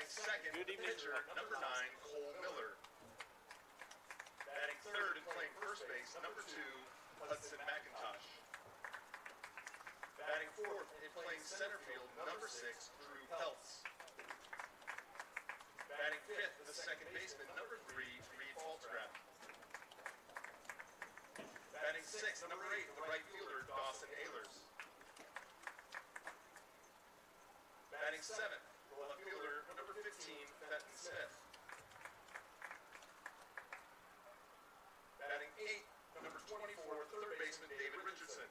Second, pitcher, number 9, Cole Miller. Batting third and playing first base, number 2, Hudson McIntosh. Batting fourth and playing center field, number 6, Drew Peltz. Batting fifth, the second baseman, number 3, Reed Faltzgraff. Batting sixth, number 8, the right fielder, Dawson Ehlers. Batting seventh, the left fielder, number 15, Fenton Smith. Batting 8, number 24, third baseman, David Richardson.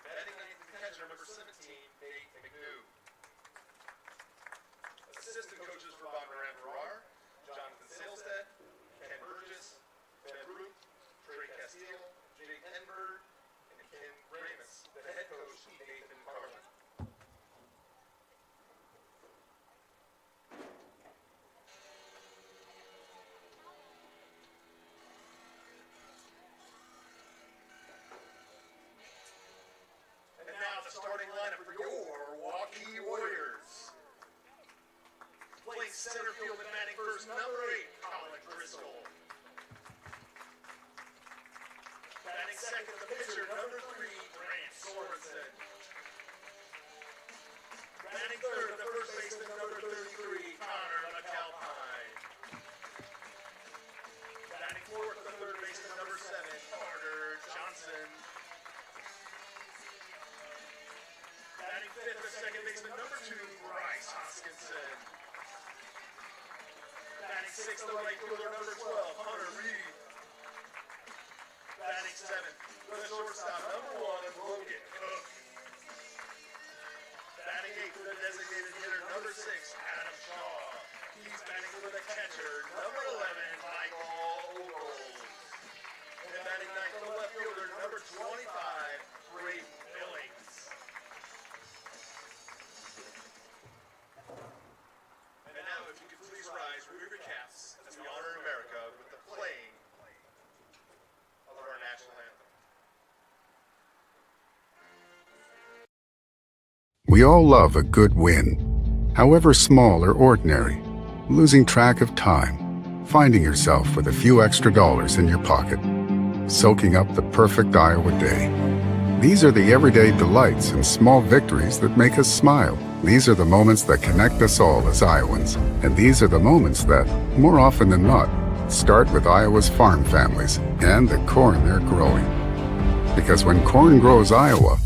Batting 9th, catcher, number 17, Nate McNew. Assistant coaches for Bondurant-Farrar, Jonathan Salestead, Ken Burgess, Ben Root, Trey Castile, Jake Enberg, and Ken Ramus. The head coach, Nathan Carlin. Starting lineup for your Waukee Warriors. Playing center field and batting first, number 8, Colin Driscoll. Batting second, the pitcher, number 3, Grant Sorensen. Batting third, the first baseman, number 33, Connor McAlpine. Batting fourth, the third baseman, number 7, Carter Johnson. Batting fifth, the second baseman, number 2, Bryce Hoskinson. Batting sixth, the right fielder, number 12, Hunter Reed. Batting seventh, the shortstop, number 1, Logan Cook. Batting eighth, the designated hitter, number 6, Adam Shaw. He's batting for the catcher, number 11, Michael Ogles. And batting ninth, the left fielder, number 25, Braden Billings. We all love a good win, however small or ordinary. Losing track of time, finding yourself with a few extra dollars in your pocket, soaking up the perfect Iowa day. These are the everyday delights and small victories that make us smile. These are the moments that connect us all as Iowans. And these are the moments that, more often than not, start with Iowa's farm families and the corn they're growing. Because when corn grows Iowa,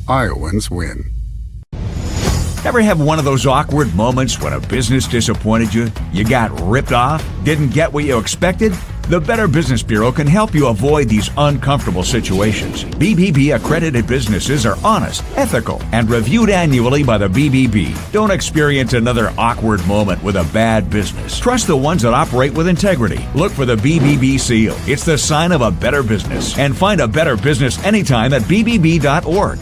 Iowans win. Ever have one of those awkward moments when a business disappointed you? You got ripped off? Didn't get what you expected? The Better Business Bureau can help you avoid these uncomfortable situations. BBB accredited businesses are honest, ethical, and reviewed annually by the BBB. Don't experience another awkward moment with a bad business. Trust the ones that operate with integrity. Look for the BBB seal. It's the sign of a better business. And find a better business anytime at bbb.org.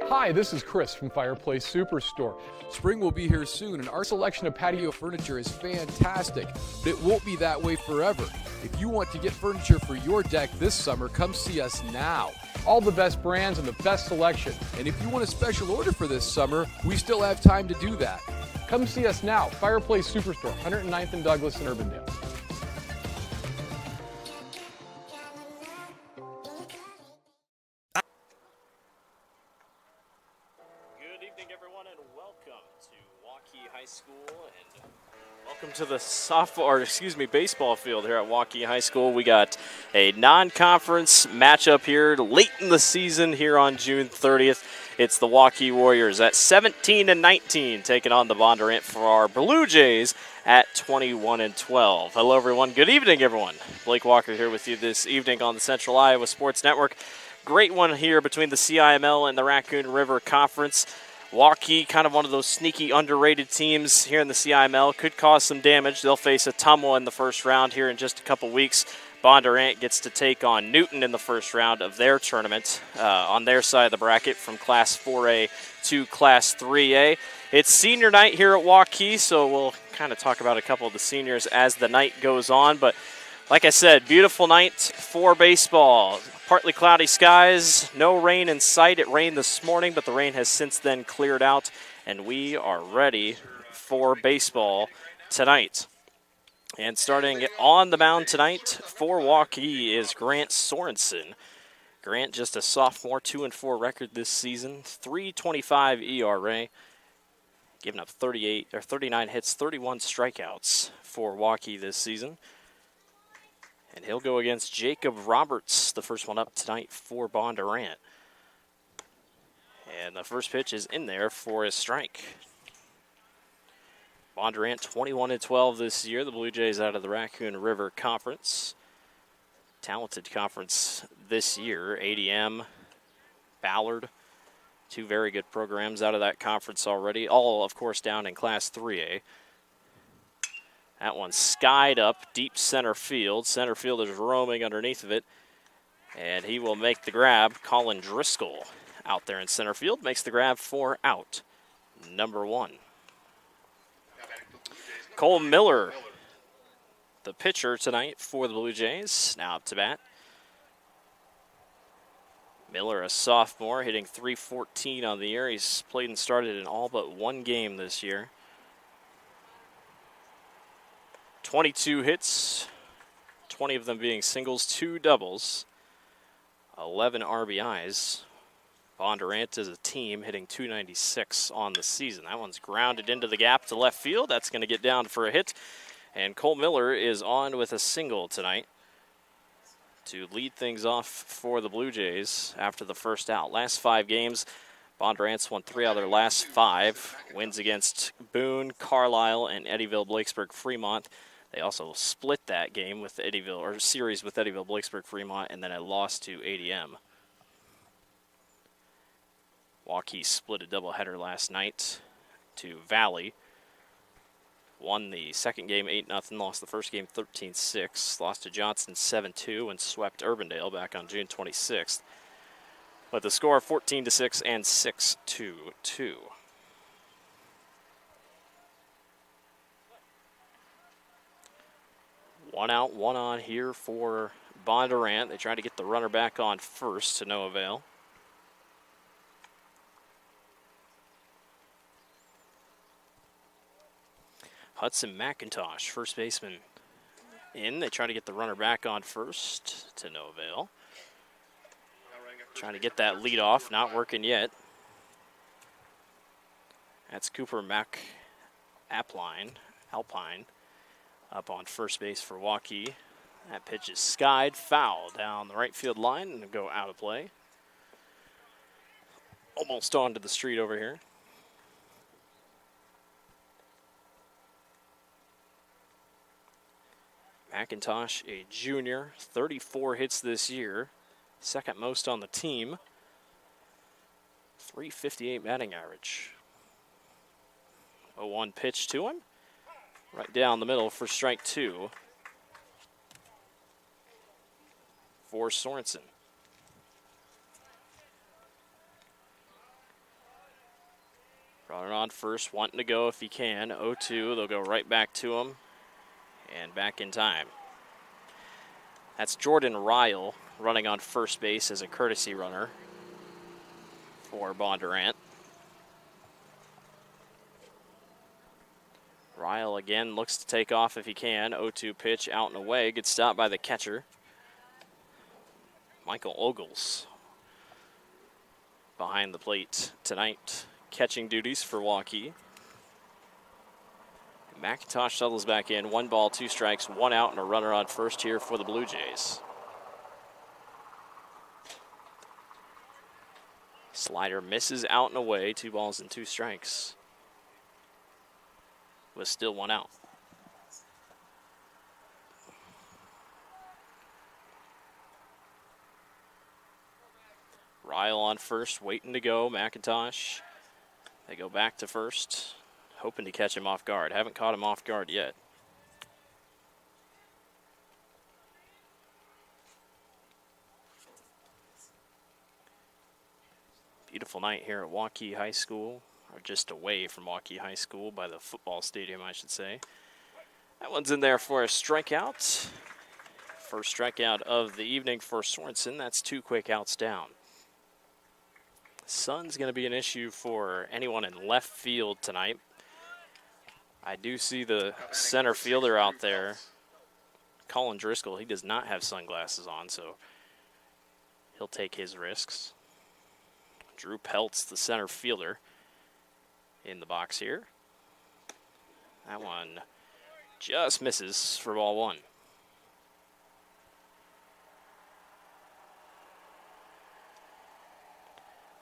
Hi, this is Chris from Fireplace Superstore. Spring will be here soon, and our selection of patio furniture is fantastic, but it won't be that way forever. If you want to get furniture for your deck this summer, come see us now. All the best brands and the best selection. And if you want a special order for this summer, we still have time to do that. Come see us now, Fireplace Superstore, 109th and Douglas in Urbandale. High School and welcome to the baseball field here at Waukee High School. We got a non-conference matchup here late in the season here on June 30th. It's the Waukee Warriors at 17-19 taking on the Bondurant-Farrar Blue Jays at 21-12. Hello everyone. Good evening everyone. Blake Walker here with you this evening on the Central Iowa Sports Network. Great one here between the CIML and the Raccoon River Conference. Waukee, kind of one of those sneaky, underrated teams here in the CIML, could cause some damage. They'll face Ottumwa in the first round here in just a couple weeks. Bondurant gets to take on Newton in the first round of their tournament on their side of the bracket from Class 4A to Class 3A. It's senior night here at Waukee, so we'll kind of talk about a couple of the seniors as the night goes on. But like I said, beautiful night for baseball. Partly cloudy skies, no rain in sight. It rained this morning, but the rain has since then cleared out, and we are ready for baseball tonight. And starting on the mound tonight for Waukee is Grant Sorensen. Grant, just a sophomore, 2-4 record this season, 3.25 ERA, giving up 39 hits, 31 strikeouts for Waukee this season. And he'll go against Jacob Roberts, the first one up tonight for Bondurant. And the first pitch is in there for a strike. Bondurant 21-12 this year. The Blue Jays out of the Raccoon River Conference. Talented conference this year. ADM, Ballard, two very good programs out of that conference already. All, of course, down in Class 3A. That one skied up deep center field. Center fielder's roaming underneath of it. And he will make the grab. Colin Driscoll out there in center field makes the grab for out number 1. Cole Miller, the pitcher tonight for the Blue Jays, now up to bat. Miller, a sophomore, hitting .314 on the year. He's played and started in all but one game this year. 22 hits, 20 of them being singles, 2 doubles, 11 RBIs. Bondurant as a team hitting .296 on the season. That one's grounded into the gap to left field. That's going to get down for a hit. And Cole Miller is on with a single tonight to lead things off for the Blue Jays after the first out. Last 5 games, Bondurant's won 3 out of their last 5. Wins against Boone, Carlisle, and Eddyville, Blakesburg, Fremont. They also split that game with series with Eddyville, Blakesburg, Fremont, and then a loss to ADM. Waukee split a doubleheader last night to Valley. Won the second game 8-0, lost the first game 13-6, lost to Johnson 7-2, and swept Urbandale back on June 26th. With the score 14-6 and 6-2. One out, one on here for Bondurant. They try to get the runner back on first to no avail. Hudson McIntosh, first baseman, in. They try to get the runner back on first to no avail. Trying to get that lead off, not working yet. That's Cooper Alpine up on first base for Waukee. That pitch is skied, foul down the right field line and go out of play. Almost onto the street over here. McIntosh, a junior, 34 hits this year, second most on the team. 358 batting average. 0-1 pitch to him. Right down the middle for strike 2 for Sorensen. Runner on first, wanting to go if he can. 0-2, they'll go right back to him. And back in time. That's Jordan Ryle running on first base as a courtesy runner for Bondurant. Ryle again looks to take off if he can. 0-2 pitch out and away. Good stop by the catcher. Michael Ogles behind the plate tonight. Catching duties for Waukee. McIntosh settles back in. 1 ball, 2 strikes, 1 out, and a runner on first here for the Blue Jays. Slider misses out and away. 2 balls and 2 strikes. With still 1 out. Ryle on first, waiting to go. McIntosh. They go back to first. Hoping to catch him off guard. Haven't caught him off guard yet. Beautiful night here at Waukee High School, or just away from Waukee High School by the football stadium, I should say. That one's in there for a strikeout. First strikeout of the evening for Sorensen. That's 2 quick outs down. Sun's going to be an issue for anyone in left field tonight. I do see the center fielder out there, Colin Driscoll. He does not have sunglasses on, so he'll take his risks. Drew Peltz, the center fielder, in the box here. That one just misses for ball 1.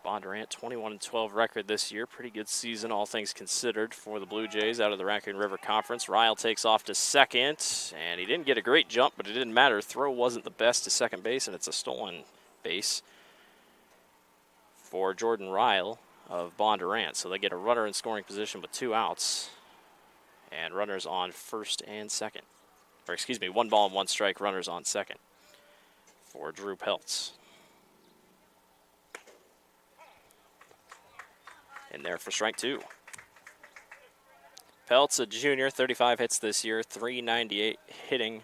Bondurant, 21-12 record this year. Pretty good season, all things considered, for the Blue Jays out of the Raccoon River Conference. Ryle takes off to second, and he didn't get a great jump, but it didn't matter. Throw wasn't the best to second base, and it's a stolen base for Jordan Ryle of Bondurant. So they get a runner in scoring position with 2 outs, and runners on first and second. Or excuse me, 1 ball and 1 strike, runners on second for Drew Peltz. In there for strike 2. Peltz, a junior, 35 hits this year, 398 hitting,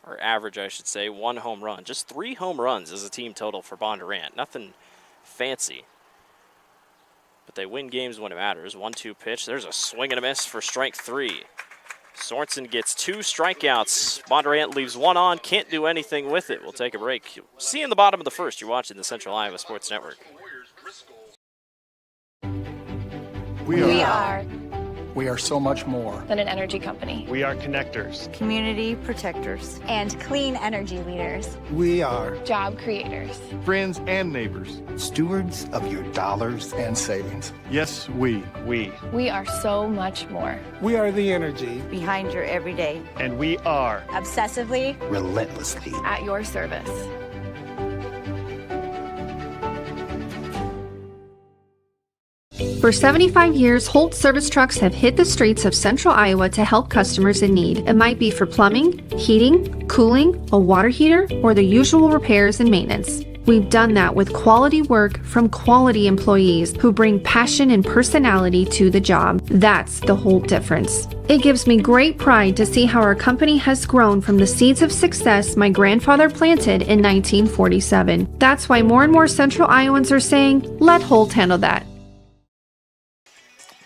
or average, I should say, 1 home run. Just 3 home runs is a team total for Bondurant. Nothing fancy. But they win games when it matters. 1-2 pitch. There's a swing and a miss for strike 3. Sorensen gets 2 strikeouts. Bondurant leaves 1 on. Can't do anything with it. We'll take a break. See you in the bottom of the first. You're watching the Central Iowa Sports Network. We are so much more than an energy company. We are connectors, community protectors, and clean energy leaders. We are job creators, friends and neighbors, stewards of your dollars and savings. Yes, we are so much more. We are the energy behind your everyday. And we are obsessively, relentlessly at your service. For 75 years, Holt service trucks have hit the streets of central Iowa to help customers in need. It might be for plumbing, heating, cooling, a water heater, or the usual repairs and maintenance. We've done that with quality work from quality employees who bring passion and personality to the job. That's the Holt difference. It gives me great pride to see how our company has grown from the seeds of success my grandfather planted in 1947. That's why more and more Central Iowans are saying, let Holt handle that.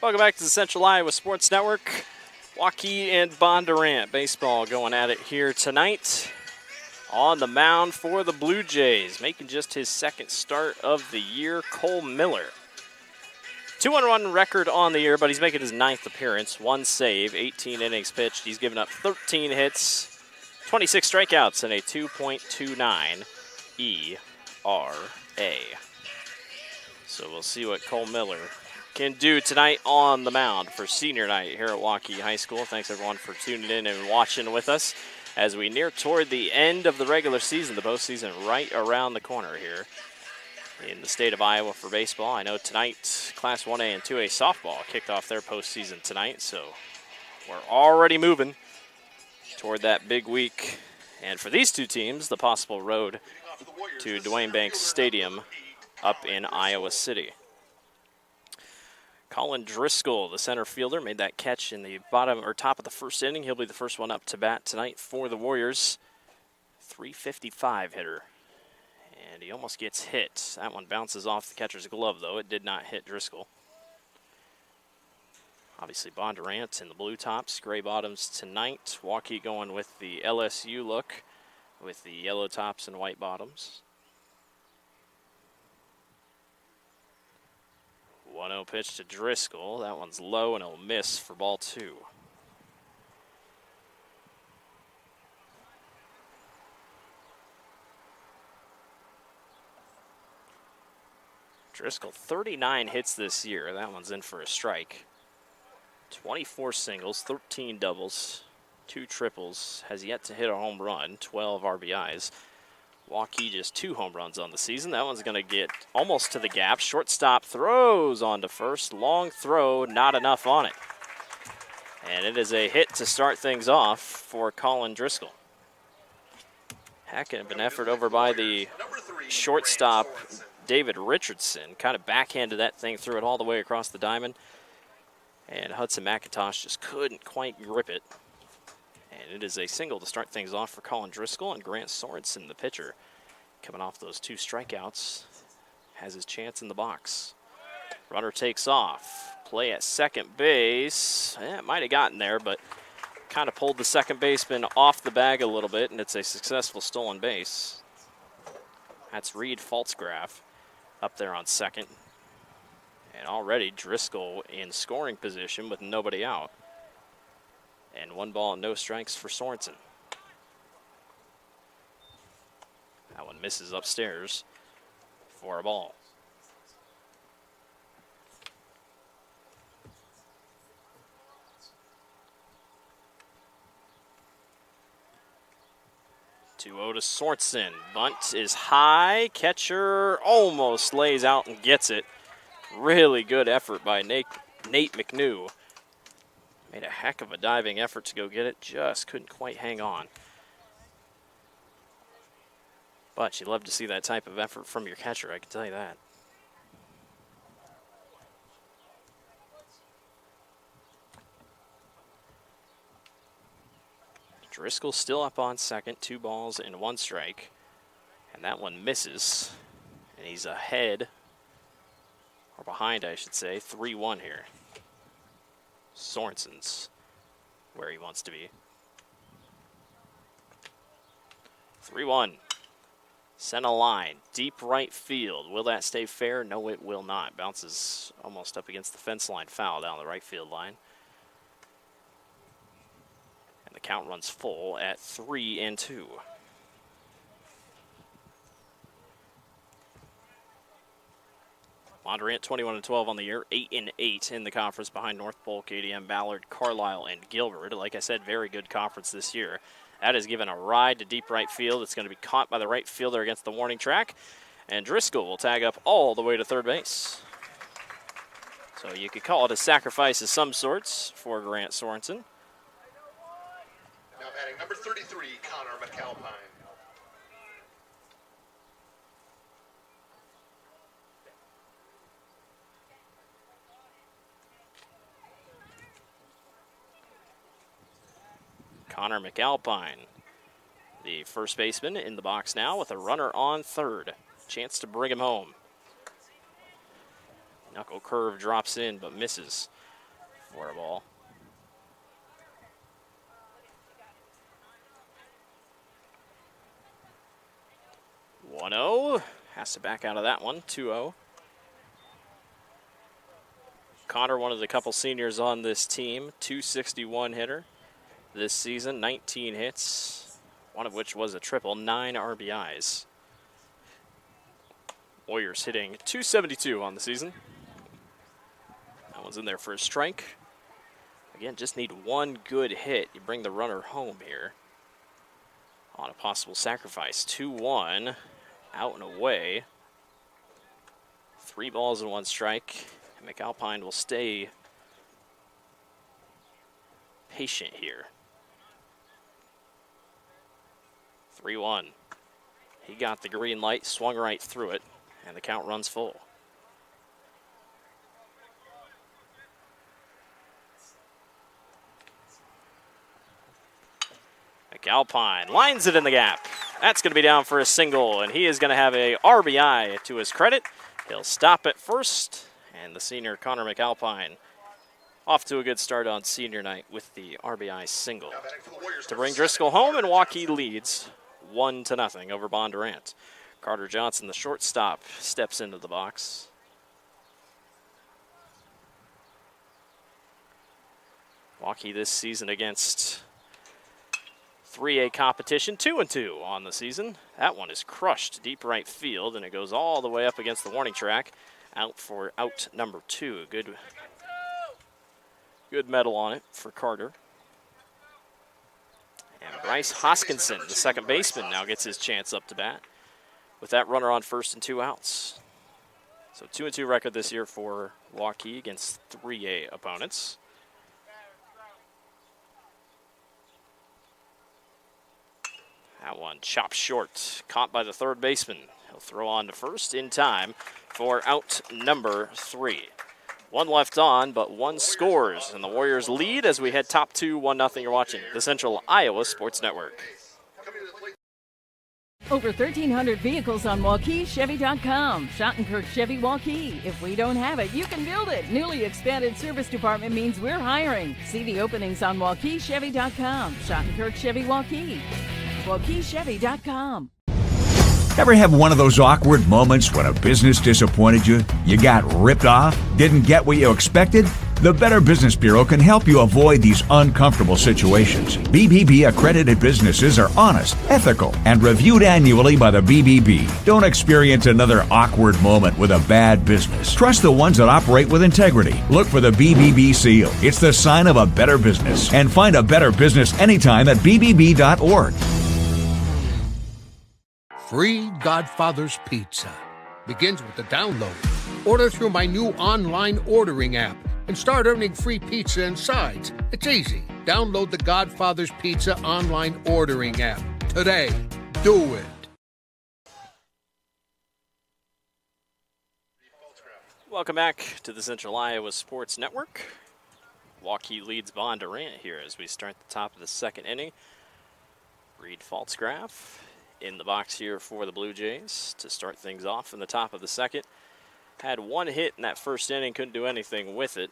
Welcome back to the Central Iowa Sports Network. Waukee and Bondurant baseball going at it here tonight. On the mound for the Blue Jays, making just his second start of the year, Cole Miller. 2-1 record on the year, but he's making his 9th appearance. 1 save, 18 innings pitched. He's given up 13 hits, 26 strikeouts, and a 2.29 ERA. So we'll see what Cole Miller can do tonight on the mound for senior night here at Waukee High School. Thanks everyone for tuning in and watching with us as we near toward the end of the regular season, the postseason right around the corner here in the state of Iowa for baseball. I know tonight Class 1A and 2A softball kicked off their postseason tonight, so we're already moving toward that big week. And for these two teams, the possible road to Dwayne Banks Stadium up in Iowa City. Colin Driscoll, the center fielder, made that catch in the bottom or top of the first inning. He'll be the first one up to bat tonight for the Warriors. 355 hitter. And he almost gets hit. That one bounces off the catcher's glove, though. It did not hit Driscoll. Obviously, Bondurant in the blue tops, gray bottoms tonight. Waukee going with the LSU look with the yellow tops and white bottoms. 1-0 pitch to Driscoll. That one's low and it'll miss for ball 2. Driscoll, 39 hits this year. That one's in for a strike. 24 singles, 13 doubles, 2 triples. Has yet to hit a home run, 12 RBIs. Waukee just 2 home runs on the season. That one's going to get almost to the gap. Shortstop throws on to first. Long throw, not enough on it. And it is a hit to start things off for Colin Driscoll. Heck of an effort over by the shortstop, David Richardson. Kind of backhanded that thing, threw it all the way across the diamond. And Hudson McIntosh just couldn't quite grip it. And it is a single to start things off for Colin Driscoll, and Grant Sorensen, the pitcher, coming off those 2 strikeouts, has his chance in the box. Runner takes off. Play at second base. It might have gotten there, but kind of pulled the second baseman off the bag a little bit, and it's a successful stolen base. That's Reed Faltzgraf up there on second. And already Driscoll in scoring position with nobody out. And 1 ball and no strikes for Sorensen. That one misses upstairs for a ball. To Sorensen. Bunt is high. Catcher almost lays out and gets it. Really good effort by Nate McNew. Made a heck of a diving effort to go get it. Just couldn't quite hang on. But you love to see that type of effort from your catcher, I can tell you that. Driscoll still up on second. 2 balls and 1 strike. And that one misses. And he's ahead, or behind I should say, 3-1 here. Sorensen's where he wants to be. 3-1. Center line, deep right field. Will that stay fair? No, it will not. Bounces almost up against the fence line, foul down the right field line. And the count runs full at 3-2. Bondurant 21-12 on the year, 8-8 in the conference behind North Polk, ADM, Ballard, Carlisle, and Gilbert. Like I said, very good conference this year. That is given a ride to deep right field. It's going to be caught by the right fielder against the warning track. And Driscoll will tag up all the way to third base. So you could call it a sacrifice of some sorts for Grant Sorensen. Now batting number 33, Connor McAlpine. Connor McAlpine, the first baseman, in the box now with a runner on third. Chance to bring him home. Knuckle curve drops in but misses for a ball. 1-0. Has to back out of that one. 2-0. Connor, one of the couple seniors on this team, .261 hitter this season, 19 hits, one of which was a triple, 9 RBIs. Warriors hitting .272 on the season. That one's in there for a strike. Again, just need one good hit. You bring the runner home here on a possible sacrifice. 2-1, out and away. 3 balls and 1 strike. McAlpine will stay patient here. 3-1. He got the green light, swung right through it, and the count runs full. McAlpine lines it in the gap. That's going to be down for a single, and he is going to have a RBI to his credit. He'll stop at first. And the senior, Connor McAlpine, off to a good start on senior night with the RBI single to bring Driscoll home, and Waukee leads 1-0 over Bondurant. Carter Johnson, the shortstop, steps into the box. Waukee this season against 3A competition, 2-2 on the season. That one is crushed deep right field, and it goes all the way up against the warning track. Out for out number 2. Good medal on it for Carter. And Bryce Hoskinson, the second baseman, now gets his chance up to bat with that runner on first and 2 outs. So 2-2 record this year for Waukee against 3A opponents. That one chopped short, caught by the third baseman. He'll throw on to first in time for out number 3. 1 left on, but 1 scores, and the Warriors lead as we head top 2, 1-0. You're watching the Central Iowa Sports Network. Over 1,300 vehicles on WaukeeChevy.com. Schottenkirk Chevy Waukee. If we don't have it, you can build it. Newly expanded service department means we're hiring. See the openings on WaukeeChevy.com. Schottenkirk Chevy Waukee. WaukeeChevy.com. Ever have one of those awkward moments when a business disappointed you? You got ripped off? Didn't get what you expected? The Better Business Bureau can help you avoid these uncomfortable situations. BBB accredited businesses are honest, ethical, and reviewed annually by the BBB. Don't experience another awkward moment with a bad business. Trust the ones that operate with integrity. Look for the BBB seal. It's the sign of a better business. And find a better business anytime at bbb.org. Free Godfather's Pizza begins with the download. Order through my new online ordering app and start earning free pizza and sides. It's easy. Download the Godfather's Pizza online ordering app today. Do it. Welcome back to the Central Iowa Sports Network. Waukee leads Bondurant here as we start the top of the second inning. Reed Faltzgraf in the box here for the Blue Jays to start things off in the top of the second. Had 1 hit in that first inning, couldn't do anything with it,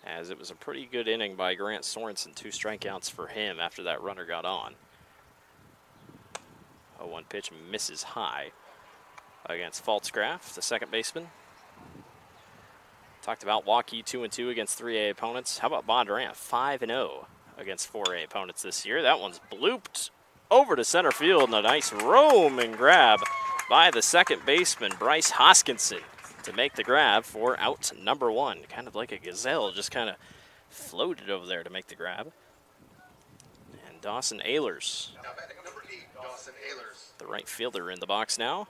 as it was a pretty good inning by Grant Sorensen. 2 strikeouts for him after that runner got on. 0-1 pitch misses high against Faltzgraf, the second baseman. Talked about Waukee 2-2 against 3A opponents. How about Bondurant 5-0 against 4A opponents this year? That one's blooped over to center field, and a nice roaming grab by the second baseman, Bryce Hoskinson, to make the grab for out number 1. Kind of like a gazelle, just kind of floated over there to make the grab. And Dawson Ehlers, the right fielder, in the box now.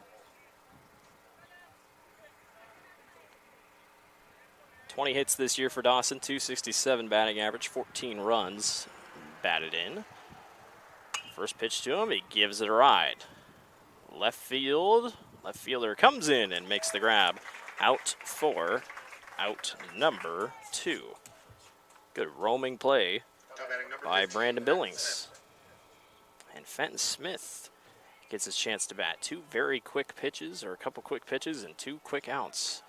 20 hits this year for Dawson, .267 batting average, 14 runs batted in. First pitch to him, he gives it a ride. Left field, left fielder comes in and makes the grab. Out for out number 2. Good roaming play by Brandon Billings. And Fenton Smith gets his chance to bat. Two very quick pitches, or a couple quick pitches, and two quick outs.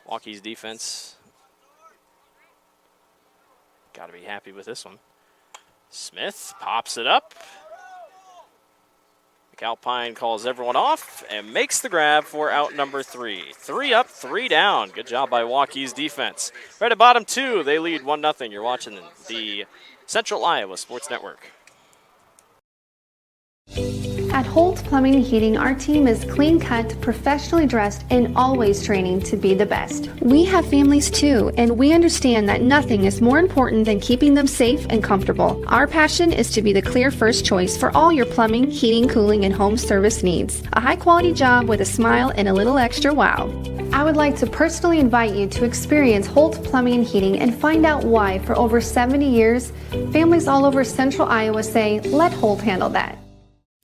Waukee's defense got to be happy with this one. Smith pops it up. McAlpine calls everyone off and makes the grab for out number 3. 3 up, 3 down. Good job by Waukee's defense. Right at bottom 2, they lead 1-0. You're watching the Central Iowa Sports Network. At Holt Plumbing and Heating, our team is clean-cut, professionally dressed, and always training to be the best. We have families too, and we understand that nothing is more important than keeping them safe and comfortable. Our passion is to be the clear first choice for all your plumbing, heating, cooling, and home service needs. A high-quality job with a smile and a little extra wow. I would like to personally invite you to experience Holt Plumbing and Heating and find out why, for over 70 years, families all over Central Iowa say, let Holt handle that.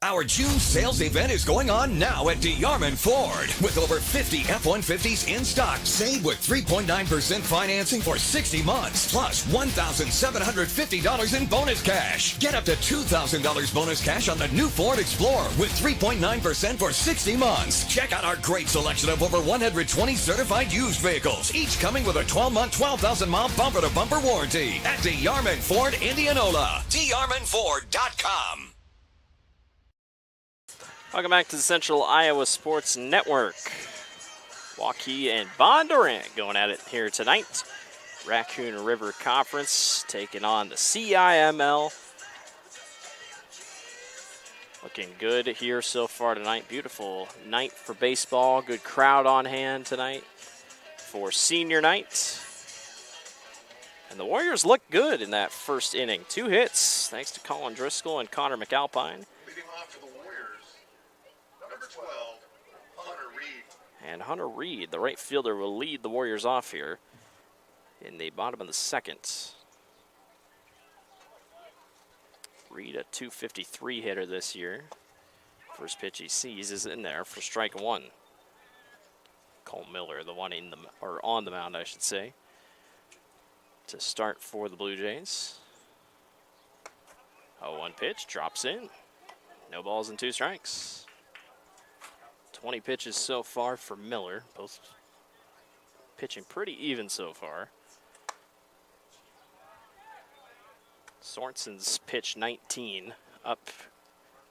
Our June sales event is going on now at DeYarman Ford. With over 50 F-150s in stock, save with 3.9% financing for 60 months, plus $1,750 in bonus cash. Get up to $2,000 bonus cash on the new Ford Explorer with 3.9% for 60 months. Check out our great selection of over 120 certified used vehicles, each coming with a 12-month, 12,000-mile bumper-to-bumper warranty at DeYarman Ford, Indianola. DeYarmanFord.com. Welcome back to the Central Iowa Sports Network. Waukee and Bondurant going at it here tonight. Raccoon River Conference taking on the CIML. Looking good here so far tonight. Beautiful night for baseball. Good crowd on hand tonight for senior night. And the Warriors look good in that first inning. 2 hits thanks to Colin Driscoll and Connor McAlpine. And Hunter Reed, the right fielder, will lead the Warriors off here in the bottom of the second. Reed, a .253 hitter this year. First pitch he sees is in there for strike 1. Cole Miller, the one on the mound, I should say, to start for the Blue Jays. 0-1 pitch, drops in. No balls and 2 strikes. 20 pitches so far for Miller, both pitching pretty even so far. Sorensen's pitched 19, up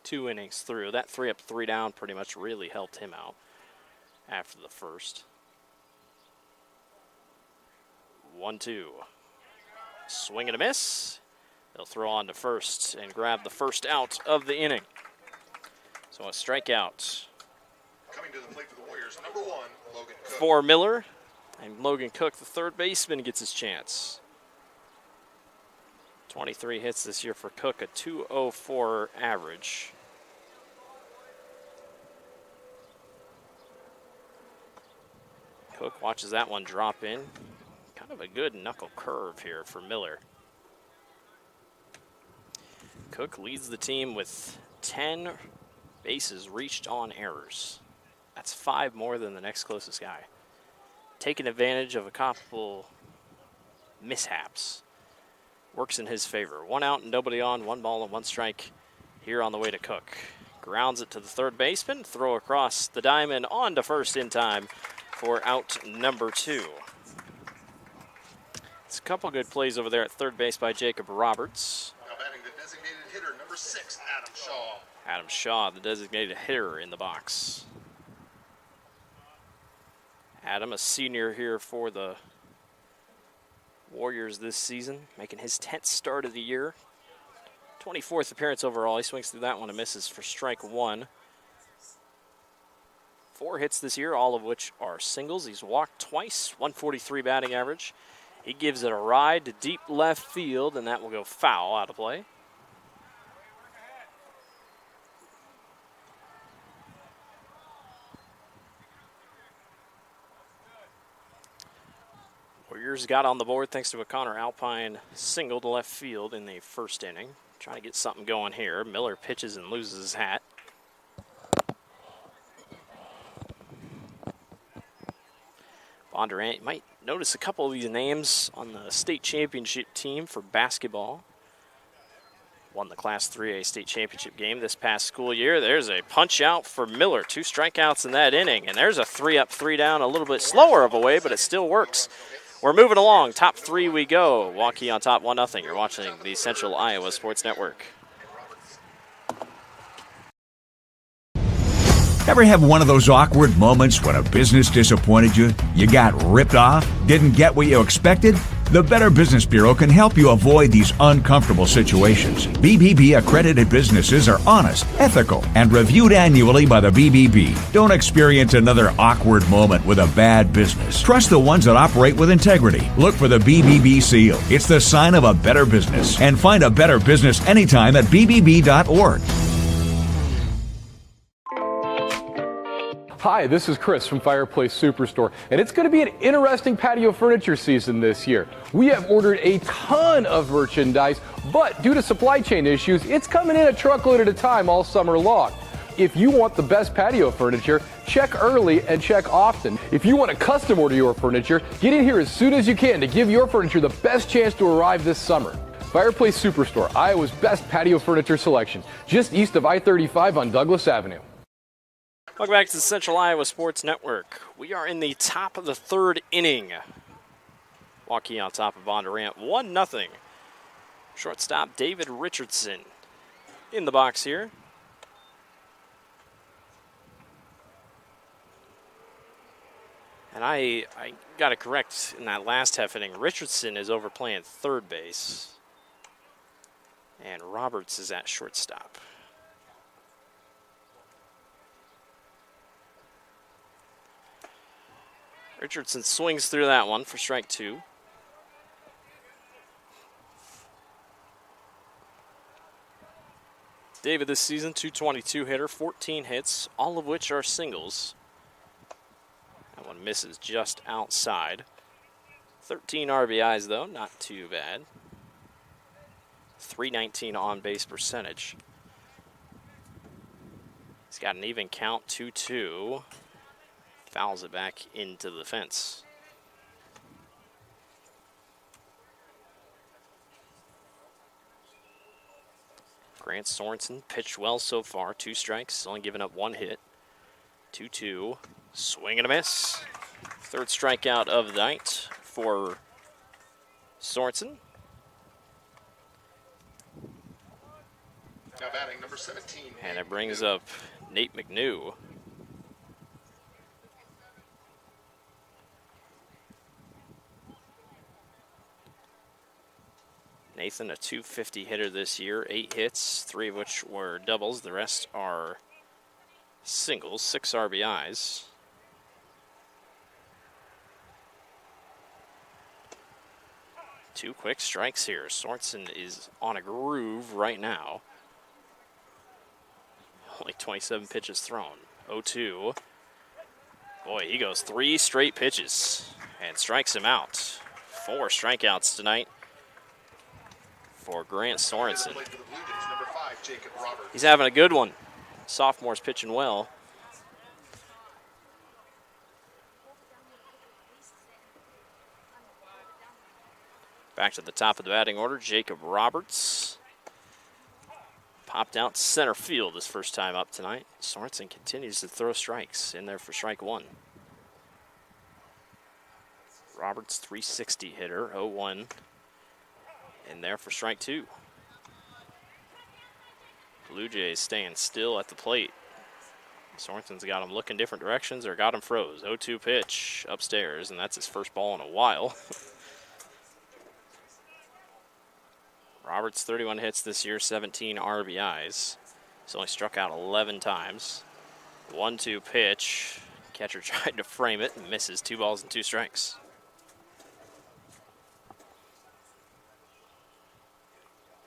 2 innings through. That 3 up, 3 down pretty much really helped him out after the first. 1-2. Swing and a miss. They'll throw on to first and grab the first out of the inning. So a strikeout. Coming to the plate for the Warriors, number 1, Logan Cook. For Miller, and Logan Cook, the third baseman, gets his chance. 23 hits this year for Cook, a .204 average. Cook watches that one drop in. Kind of a good knuckle curve here for Miller. Cook leads the team with 10 bases reached on errors. That's 5 more than the next closest guy. Taking advantage of a couple mishaps. Works in his favor. 1 out and nobody on, 1 ball and 1 strike here on the way to Cook. Grounds it to the third baseman, throw across the diamond on to first in time for out number 2. It's a couple good plays over there at third base by Jacob Roberts. Now batting the designated hitter, number 6, Adam Shaw. Adam Shaw, the designated hitter in the box. Adam, a senior here for the Warriors this season, making his 10th start of the year. 24th appearance overall. He swings through that one and misses for strike 1. 4 hits this year, all of which are singles. He's walked twice, 143 batting average. He gives it a ride to deep left field, and that will go foul out of play. Warriors got on the board thanks to a Connor Alpine single to left field in the first inning. Trying to get something going here. Miller pitches and loses his hat. Bondurant, you might notice a couple of these names on the state championship team for basketball. Won the Class 3A state championship game this past school year. There's a punch out for Miller. 2 strikeouts in that inning. And there's a 3 up, 3 down, a little bit slower of a way, but it still works. We're moving along. Top 3 we go. Waukee on top 1-0. You're watching the Central Iowa Sports Network. Ever have one of those awkward moments when a business disappointed you? You got ripped off? Didn't get what you expected? The Better Business Bureau can help you avoid these uncomfortable situations. BBB accredited businesses are honest, ethical, and reviewed annually by the BBB. Don't experience another awkward moment with a bad business. Trust the ones that operate with integrity. Look for the BBB seal. It's the sign of a better business. And find a better business anytime at bbb.org. Hi, this is Chris from Fireplace Superstore, and it's going to be an interesting patio furniture season this year. We have ordered a ton of merchandise, but due to supply chain issues, it's coming in a truckload at a time all summer long. If you want the best patio furniture, check early and check often. If you want to custom order your furniture, get in here as soon as you can to give your furniture the best chance to arrive this summer. Fireplace Superstore, Iowa's best patio furniture selection, just east of I-35 on Douglas Avenue. Welcome back to the Central Iowa Sports Network. We are in the top of the 3rd inning. Waukee on top of Bondurant, 1-0. Shortstop David Richardson in the box here. And I got it correct in that last half inning. Richardson is over playing third base. And Roberts is at shortstop. Richardson swings through that one for strike 2. David this season, .222 hitter, 14 hits, all of which are singles. That one misses just outside. 13 RBIs though, not too bad. .319 on base percentage. He's got an even count, 2-2. Fouls it back into the fence. Grant Sorensen pitched well so far. 2 strikes, only given up 1 hit. 2-2, swing and a miss. 3rd strikeout of the night for Sorensen. Now batting number 17. And it brings up Nate McNew. Nathan, a .250 hitter this year, 8 hits, 3 of which were doubles. The rest are singles, 6 RBIs. Two quick strikes here. Sorensen is on a groove right now. Only 27 pitches thrown. 0-2. Boy, he goes 3 straight pitches and strikes him out. 4 strikeouts tonight for Grant Sorensen. He's having a good one. Sophomore's pitching well. Back to the top of the batting order, Jacob Roberts. Popped out center field his first time up tonight. Sorensen continues to throw strikes in there for strike 1. Roberts, .360 hitter, 0-1. In there for strike 2. Blue Jays staying still at the plate. Sorensen's got him looking different directions or got him froze. 0-2 pitch upstairs, and that's his first ball in a while. Roberts, 31 hits this year, 17 RBIs. He's only struck out 11 times. 1-2 pitch. Catcher tried to frame it and misses. 2 balls and 2 strikes.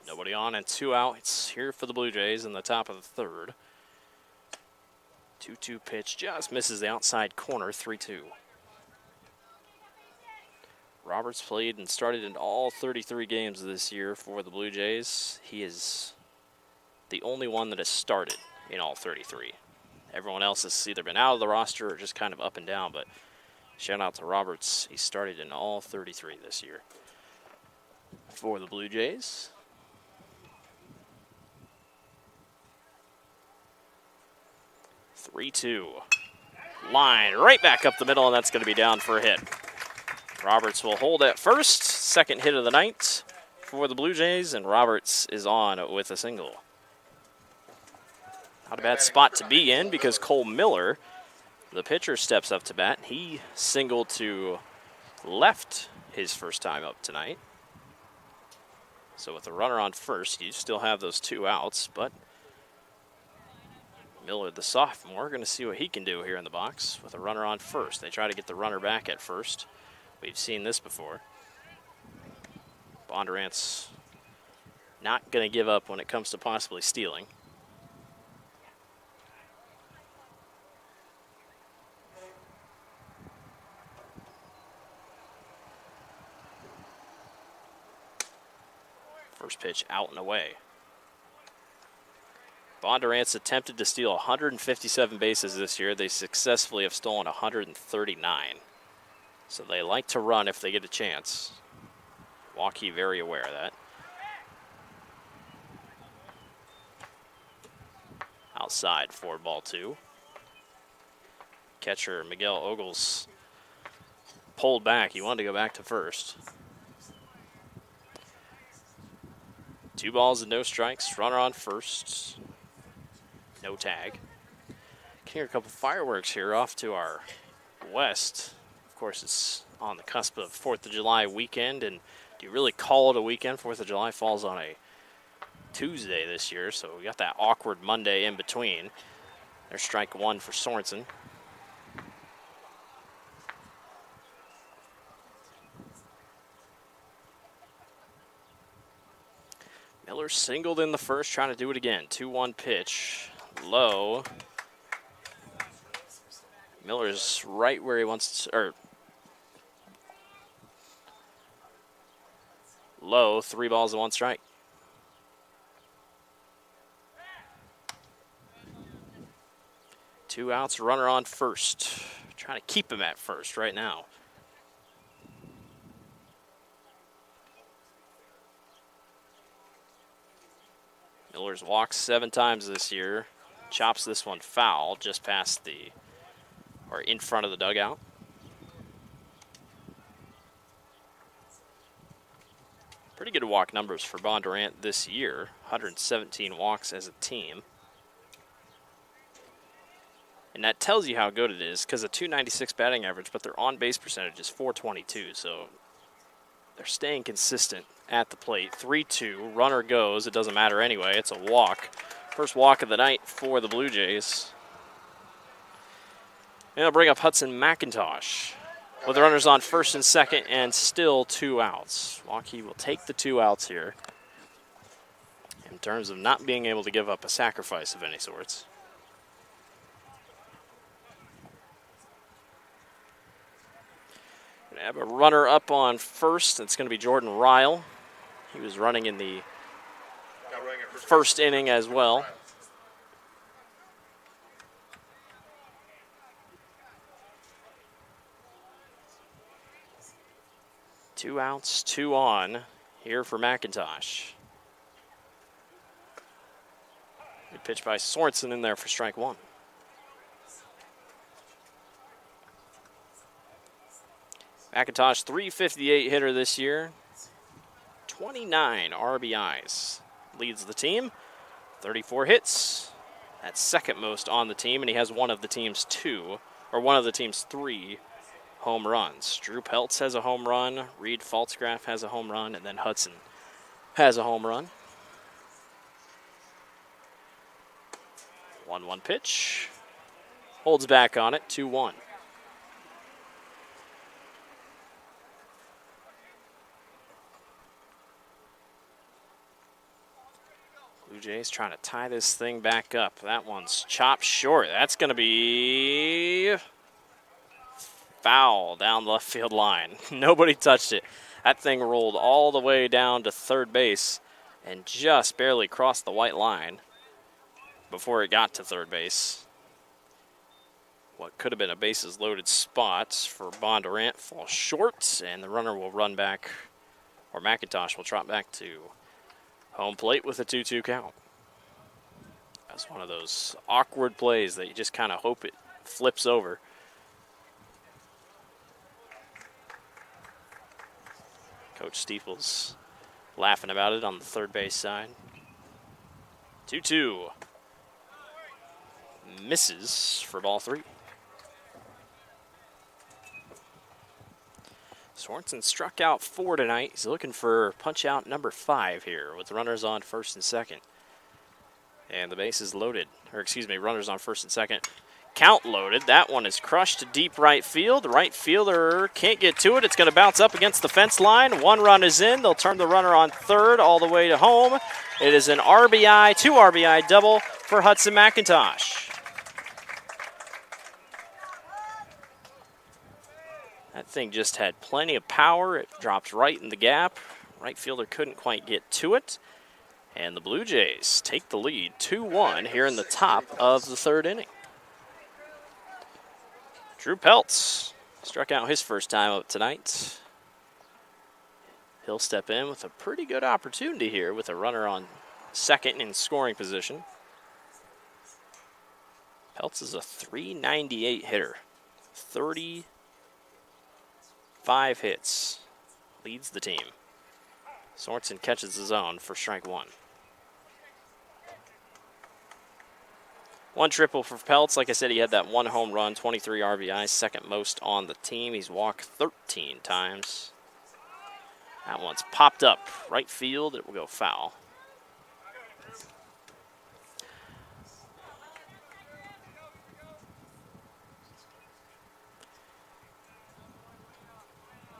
Nobody on and 2 out. It's here for the Blue Jays in the top of the 3rd. 2-2 pitch just misses the outside corner, 3-2. Roberts played and started in all 33 games this year for the Blue Jays. He is the only one that has started in all 33. Everyone else has either been out of the roster or just kind of up and down, but shout out to Roberts. He started in all 33 this year for the Blue Jays. 3-2. Line right back up the middle, and that's going to be down for a hit. Roberts will hold at first. Second hit of the night for the Blue Jays, and Roberts is on with a single. Not a bad spot to be in because Cole Miller, the pitcher, steps up to bat. He singled to left his first time up tonight. So with a runner on first, you still have those 2 outs, but Miller, the sophomore, going to see what he can do here in the box with a runner on first. They try to get the runner back at first. We've seen this before. Bondurant's not going to give up when it comes to possibly stealing. First pitch out and away. Bondurant's attempted to steal 157 bases this year. They successfully have stolen 139. So they like to run if they get a chance. Waukee very aware of that. Outside for ball 2. Catcher Miguel Ogles pulled back. He wanted to go back to first. 2 balls and no strikes. Runner on first. No tag. Can hear a couple fireworks here off to our west. Of course, it's on the cusp of 4th of July weekend, and do you really call it a weekend? 4th of July falls on a Tuesday this year, so we got that awkward Monday in between. There's strike 1 for Sorensen. Miller singled in the first, trying to do it again. 2-1 pitch, low. Miller's right where he wants to, or low, 3 balls and 1 strike. Two outs, runner on first. Trying to keep him at first right now. Miller's walked 7 times this year. Chops this one foul just past the, or in front of the dugout. Pretty good walk numbers for Bondurant this year. 117 walks as a team. And that tells you how good it is, because a .296 batting average, but their on-base percentage is .422, so they're staying consistent at the plate. 3-2, runner goes. It doesn't matter anyway. It's a walk. First walk of the night for the Blue Jays. And they'll bring up Hudson McIntosh with the runners on first and second and still 2 outs. Waukee will take the 2 outs here in terms of not being able to give up a sacrifice of any sorts. Gonna have a runner up on first. It's going to be Jordan Ryle. He was running in the first inning as well. Two outs, 2 on here for McIntosh. Good pitch by Sorensen in there for strike 1. McIntosh, .358 hitter this year. 29 RBIs. Leads the team. 34 hits. That's second most on the team, and he has one of the team's 3 home runs. Drew Peltz has a home run. Reed Faltzgraf has a home run, and then Hudson has a home run. 1-1 pitch. Holds back on it, 2-1. Blue Jays trying to tie this thing back up. That one's chopped short. That's going to be foul down the left field line. Nobody touched it. That thing rolled all the way down to third base and just barely crossed the white line before it got to third base. What could have been a bases loaded spot for Bondurant falls short, and the runner will run back, or McIntosh will trot back to home plate with a 2-2 count. was one of those awkward plays that you just kind of hope it flips over. Coach Steeples laughing about it on the third base side. 2-2. Misses for ball 3. Sorensen struck out 4 tonight. He's looking for punch out number 5 here with runners on first and second. And the base is loaded, or excuse me, runners on first and second. Count loaded. That one is crushed to deep right field. The right fielder can't get to it. It's going to bounce up against the fence line. 1 run is in. They'll turn the runner on third all the way to home. It is an RBI, 2 RBI double for Hudson McIntosh. That thing just had plenty of power. It dropped right in the gap. Right fielder couldn't quite get to it. And the Blue Jays take the lead 2-1 here in the top of the third inning. Drew Peltz struck out his first time up tonight. He'll step in with a pretty good opportunity here with a runner on second in scoring position. Peltz is a .398 hitter. 35 hits. Leads the team. Sorensen catches his own for strike 1. 1 triple for Peltz. Like I said, he had that 1 home run, 23 RBI, second most on the team. He's walked 13 times. That one's popped up right field. It will go foul.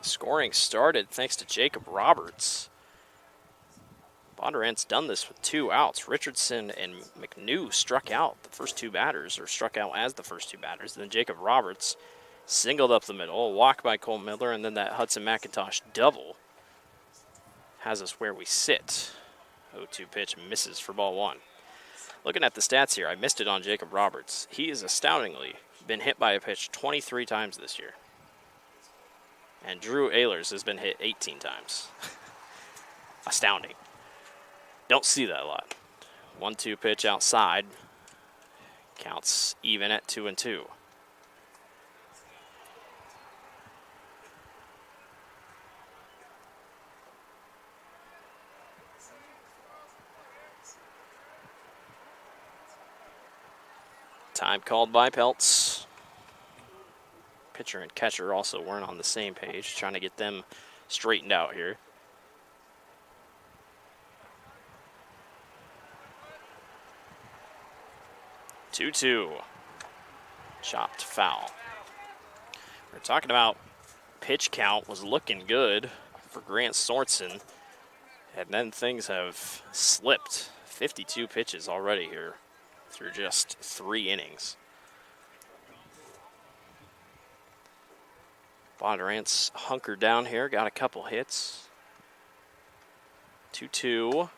Scoring started thanks to Jacob Roberts. Bondurant's done this with 2 outs. Richardson and McNew struck out the first 2 batters, or struck out as the first 2 batters. Then Jacob Roberts singled up the middle, a walk by Cole Miller, and then that Hudson McIntosh double has us where we sit. 0-2 pitch misses for ball 1. Looking at the stats here, I missed it on Jacob Roberts. He has astoundingly been hit by a pitch 23 times this year. And Drew Ehlers has been hit 18 times. Astounding. Don't see that a lot. 1-2 pitch outside. Counts even at 2-2. Time called by Peltz. Pitcher and catcher also weren't on the same page, trying to get them straightened out here. Two. Chopped foul. We're talking about pitch count was looking good for Grant Sorensen, and then things have slipped. 52 pitches already here through just 3 innings. Bondurant's hunkered down here, got a couple hits. 2-2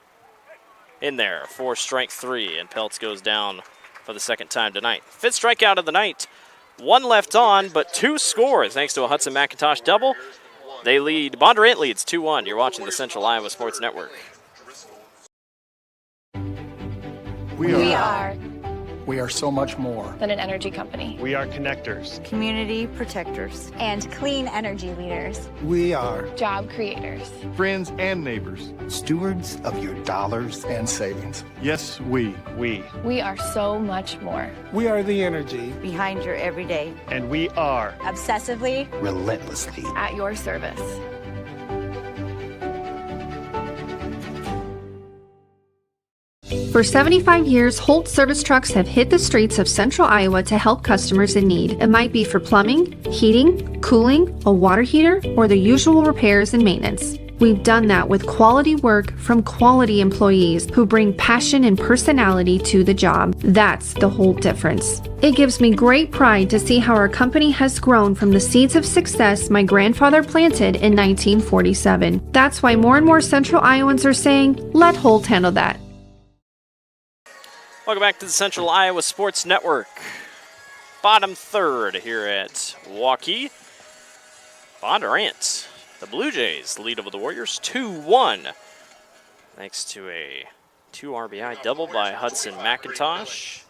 in there for strike 3, and Peltz goes down for the second time tonight. 5th strikeout of the night. 1 left on, but 2 scores thanks to a Hudson McIntosh double. They lead. Bondurant leads 2-1. You're watching the Central Iowa Sports Network. We are so much more than an energy company. We are connectors. Community protectors. And clean energy leaders. We are Job creators. Friends and neighbors. stewards of your dollars and savings. Yes, we. We are so much more. We are the energy Behind your everyday. And we are Obsessively. relentlessly. At your service. For 75 years, Holt service trucks have hit the streets of central Iowa to help customers in need. It might be for plumbing, heating, cooling, a water heater, or the usual repairs and maintenance. We've done that with quality work from quality employees who bring passion and personality to the job. That's the Holt difference. It gives me great pride to see how our company has grown from the seeds of success my grandfather planted in 1947. That's why more and more central Iowans are saying, let Holt handle that. Welcome back to the Central Iowa Sports Network. Bottom third here at Waukee. Bondurant, the Blue Jays lead over the Warriors 2-1. Thanks to a 2 RBI double by Hudson McIntosh.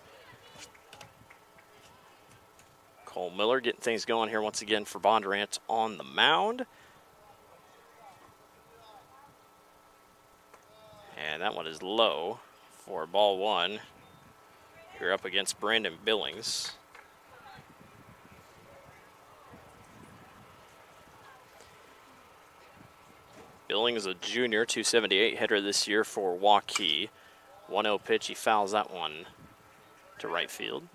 Cole Miller getting things going here once again for Bondurant on the mound. And that one is low for ball 1. You're up against Brandon Billings. Billings, a junior, 278 hitter this year for Waukee. 1-0 pitch, he fouls that one to right field.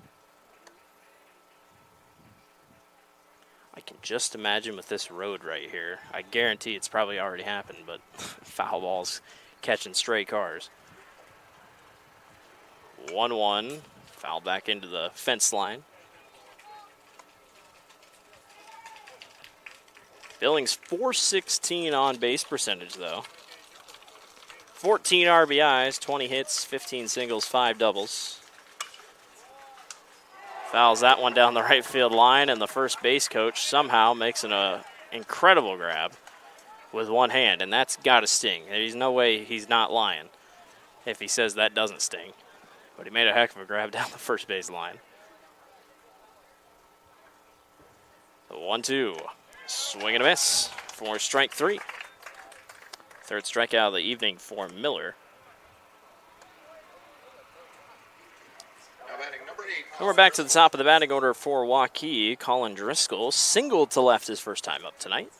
I can just imagine with this road right here, I guarantee it's probably already happened, but foul balls catching stray cars. 1-1, foul back into the fence line. Billings .416 on base percentage though. 14 RBIs, 20 hits, 15 singles, 5 doubles. Fouls that one down the right field line, and the first base coach somehow makes an incredible grab with one hand, and that's got to sting. There's no way he's not lying if he says that doesn't sting. But he made a heck of a grab down the first base line. So 1-2. Swing and a miss for strike 3. Third strikeout of the evening for Miller. And we're back to the top of the batting order for Waukee. Colin Driscoll singled to left his first time up tonight.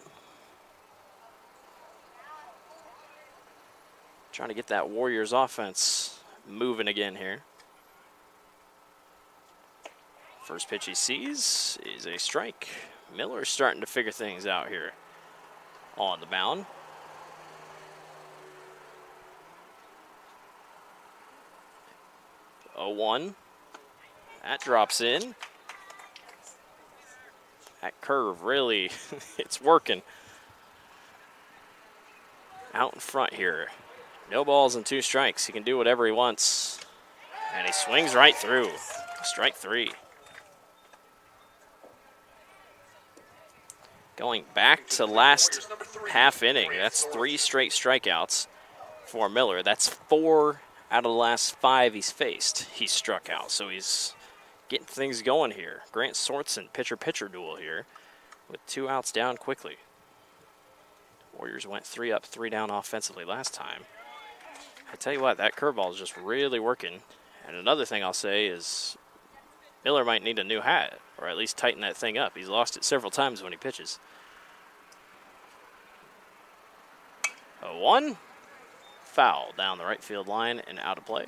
Trying to get that Warriors offense moving again here. First pitch he sees is a strike. Miller's starting to figure things out here on the mound. Oh, 1. That drops in. That curve really, it's working. Out in front here. No balls and 2 strikes. He can do whatever he wants. And he swings right through. Strike 3. Going back to last half inning, that's 3 straight strikeouts for Miller. That's 4 out of the last 5 he's faced. He's struck out, so he's getting things going here. Grant Sorensen pitcher-pitcher duel here with 2 outs down quickly. Warriors went 3 up, 3 down offensively last time. I tell you what, that curveball is just really working. And another thing I'll say is Miller might need a new hat, or at least tighten that thing up. He's lost it several times when he pitches. 1. Foul down the right field line and out of play.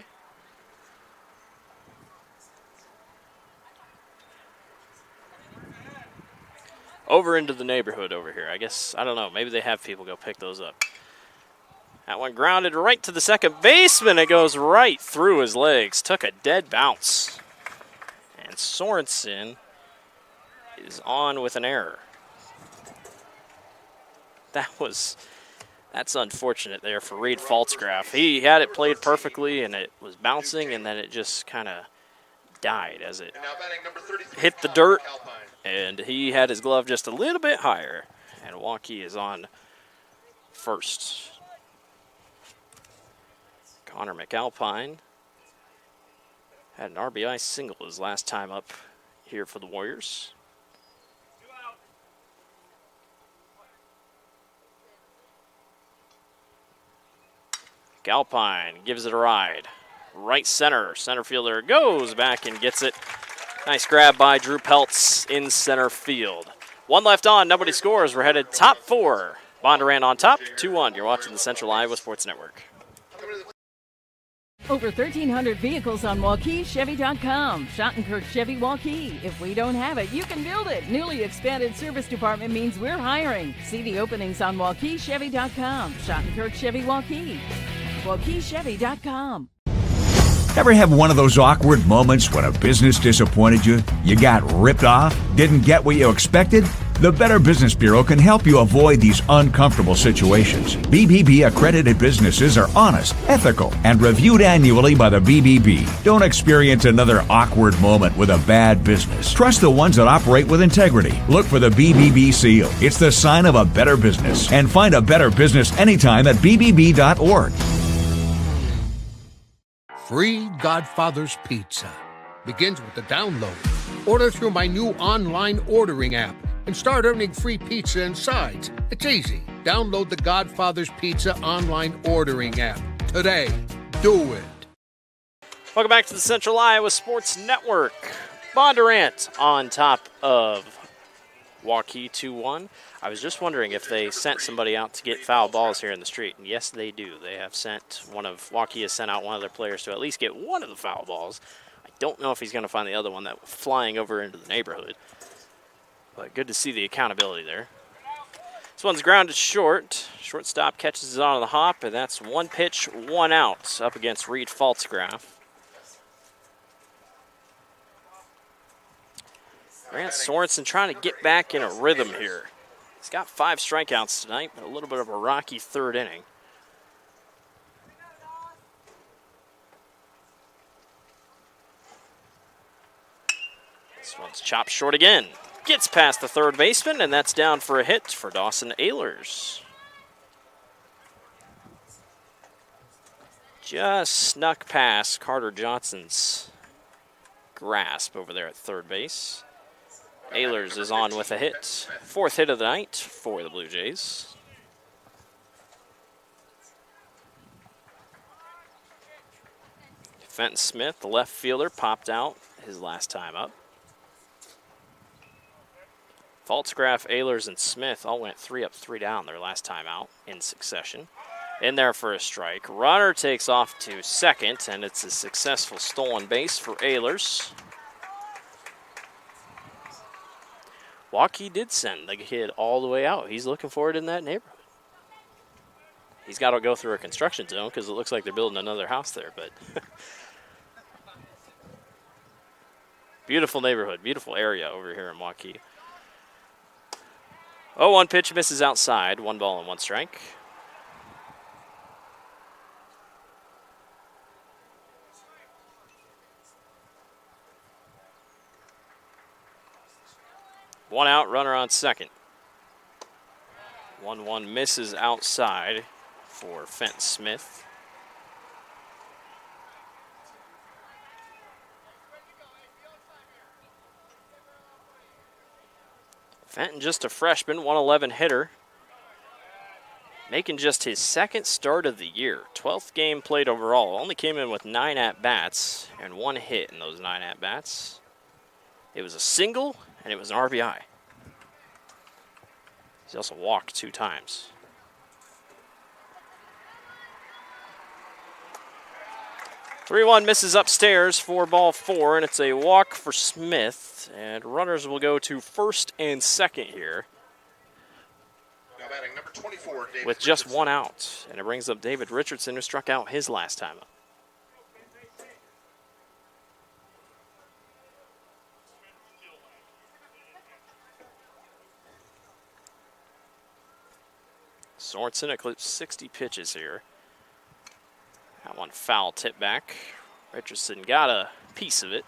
Over into the neighborhood over here. I guess, I don't know, maybe they have people go pick those up. That one grounded right to the second baseman. It goes right through his legs. Took a dead bounce. And Sorensen is on with an error. That's unfortunate there for Reed Faltzgraf. He had it played perfectly, and it was bouncing, and then it just kind of died as it hit the dirt, and he had his glove just a little bit higher, and Waukee is on first. Connor McAlpine had an RBI single his last time up here for the Warriors. McAlpine gives it a ride. Right center. Center fielder goes back and gets it. Nice grab by Drew Peltz in center field. 1 left on. Nobody scores. We're headed top 4. Bondurant on top. 2-1. You're watching the Central Iowa Sports Network. Over 1,300 vehicles on WaukeeChevy.com. Schottenkirk Chevy Waukee. If we don't have it, you can build it. Newly expanded service department means we're hiring. See the openings on WaukeeChevy.com. Schottenkirk Chevy Waukee. WaukeeChevy.com. Ever have one of those awkward moments when a business disappointed you? You got ripped off? Didn't get what you expected? The Better Business Bureau can help you avoid these uncomfortable situations. BBB accredited businesses are honest, ethical, and reviewed annually by the BBB. Don't experience another awkward moment with a bad business. Trust the ones that operate with integrity. Look for the BBB seal. It's the sign of a better business. And find a better business anytime at bbb.org. free Godfather's Pizza. Begins with the download. Order through my new online ordering app and start earning free pizza and sides. It's easy. Download the Godfather's Pizza online ordering app today. Do it. Welcome back to the Central Iowa Sports Network. Bondurant on top of Waukee 2-1. I was just wondering if they sent somebody out to get foul balls here in the street. And yes, they do. They have sent Waukee has sent out one of their players to at least get one of the foul balls. I don't know if he's going to find the other one that was flying over into the neighborhood. But good to see the accountability there. This one's grounded short. Shortstop catches it on the hop, and that's 1 pitch, 1 out up against Reed Faltzgraf. Grant Sorensen trying to get back in a rhythm here. He's got 5 strikeouts tonight, but a little bit of a rocky third inning. This one's chopped short again. Gets past the third baseman, and that's down for a hit for Dawson Ehlers. Just snuck past Carter Johnson's grasp over there at third base. Ehlers is on with a hit. 4th hit of the night for the Blue Jays. Fenton Smith, the left fielder, popped out his last time up. Faltzgraf, Ehlers, and Smith all went 3 up, 3 down their last time out in succession. In there for a strike. Runner takes off to second, and it's a successful stolen base for Ehlers. Waukee did send the kid all the way out. He's looking for it in that neighborhood. He's got to go through a construction zone because it looks like they're building another house there. But beautiful neighborhood, beautiful area over here in Waukee. 0-1 pitch misses outside. 1 ball and 1 strike. One out, runner on second. 1-1 misses outside for Fenton Smith. Fenton, just a freshman, 111 hitter. Making just his 2nd start of the year. 12th game played overall. Only came in with 9 at-bats and 1 hit in those 9 at-bats. It was a single, and it was an RBI. He's also walked 2 times. Three-1 misses upstairs for ball 4, and it's a walk for Smith. And runners will go to first and second here. Now batting number 24, David with just Richardson. 1 out. And it brings up David Richardson, who struck out his last time up. Sorensen eclipsed 60 pitches here. That one foul tip back. Richardson got a piece of it.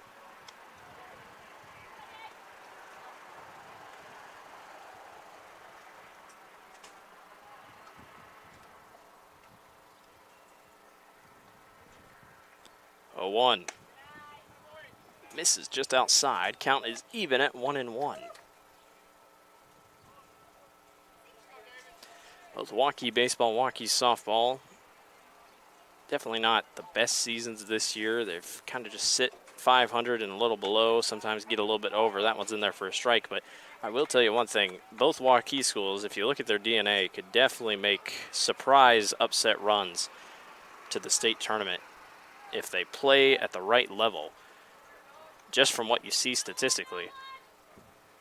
Oh, 1. Misses just outside. Count is even at 1-1. Both Waukee baseball, Waukee softball, definitely not the best seasons this year. They've kind of just sit 500 and a little below, sometimes get a little bit over. That one's in there for a strike, but I will tell you one thing. Both Waukee schools, if you look at their DNA, could definitely make surprise upset runs to the state tournament if they play at the right level. Just from what you see statistically,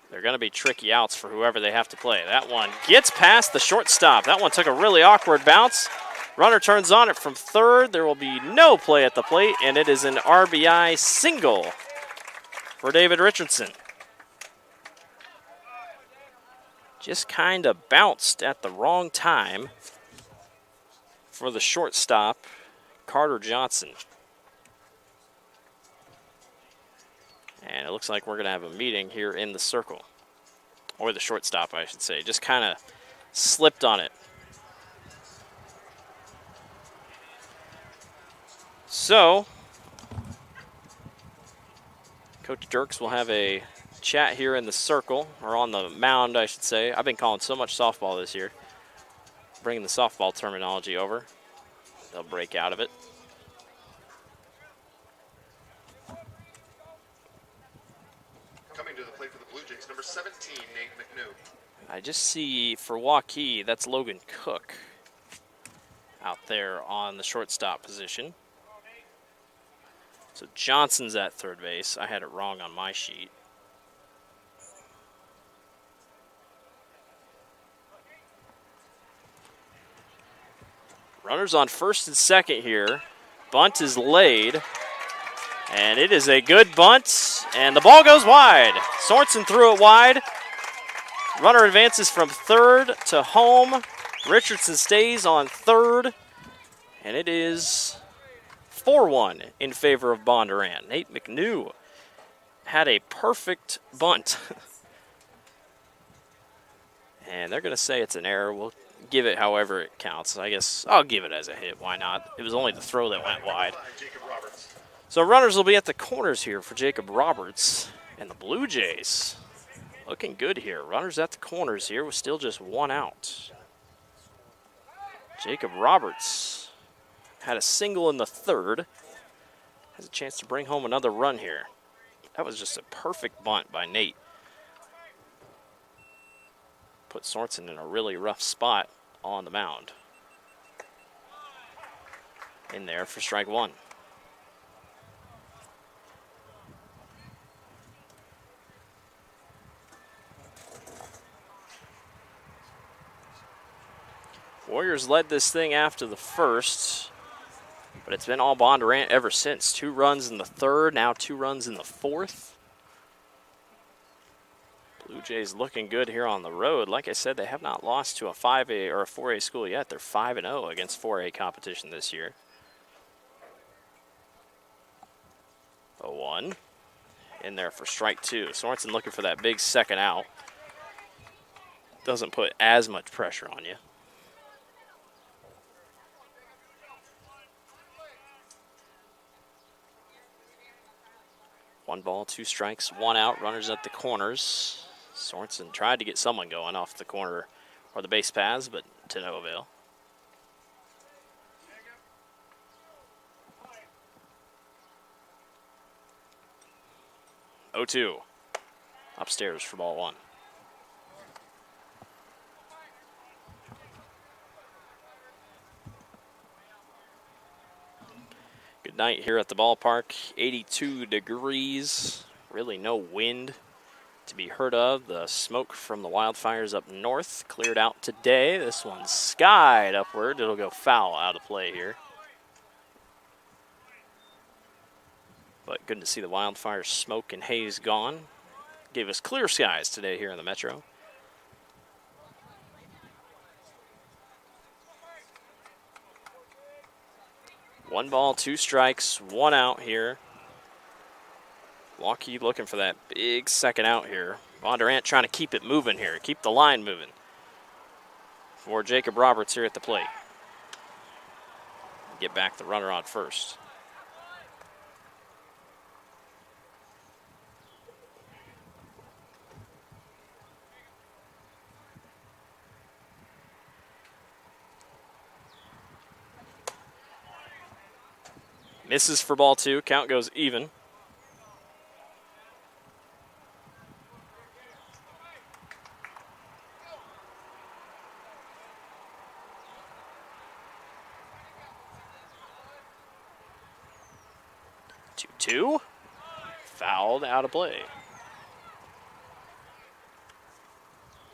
they're going to be tricky outs for whoever they have to play. That one gets past the shortstop. That one took a really awkward bounce. Runner turns on it from third. There will be no play at the plate, and it is an RBI single for David Richardson. Just kind of bounced at the wrong time for the shortstop, Carter Johnson. And it looks like we're going to have a meeting here in the circle. Or the shortstop, I should say. Just kind of slipped on it. So, Coach Dirks will have a chat here in the circle, or on the mound, I should say. I've been calling so much softball this year. Bringing the softball terminology over. They'll break out of it. Coming to the plate for the Blue Jays, number 17, Nate McNew. I just see for Waukee, that's Logan Cook out there on the shortstop position. So Johnson's at third base. I had it wrong on my sheet. Runners on first and second here. Bunt is laid. And it is a good bunt. And the ball goes wide. Sorensen threw it wide. Runner advances from third to home. Richardson stays on third. And it is 4-1 in favor of Bondurant. Nate McNew had a perfect bunt. And they're going to say it's an error. We'll give it however it counts. I guess I'll give it as a hit. Why not? It was only the throw that went wide. So runners will be at the corners here for Jacob Roberts. And the Blue Jays looking good here. Runners at the corners here with still just one out. Jacob Roberts had a single in the third. Has a chance to bring home another run here. That was just a perfect bunt by Nate. Put Sorensen in a really rough spot on the mound. In there for strike one. Warriors led this thing after the first, but it's been all Bondurant ever since. 2 runs in the third, now 2 runs in the fourth. Blue Jays looking good here on the road. Like I said, they have not lost to a 5A or a 4A school yet. They're 5-0 against 4A competition this year. 0-1 in there for strike two. Sorensen looking for that big second out. Doesn't put as much pressure on you. One ball, 2 strikes, 1 out. Runners at the corners. Sorensen tried to get someone going off the corner or the base paths, but to no avail. Oh, 2 upstairs for ball 1. Good night here at the ballpark. 82 degrees. Really no wind to be heard of. The smoke from the wildfires up north cleared out today. This one's skied upward. It'll go foul out of play here. But good to see the wildfire smoke and haze gone. Gave us clear skies today here in the Metro. One ball, 2 strikes, 1 out here. Waukee looking for that big second out here. Bondurant trying to keep it moving here, keep the line moving for Jacob Roberts here at the plate. Get back the runner on first. Misses for ball 2. Count goes even. Two. Fouled out of play.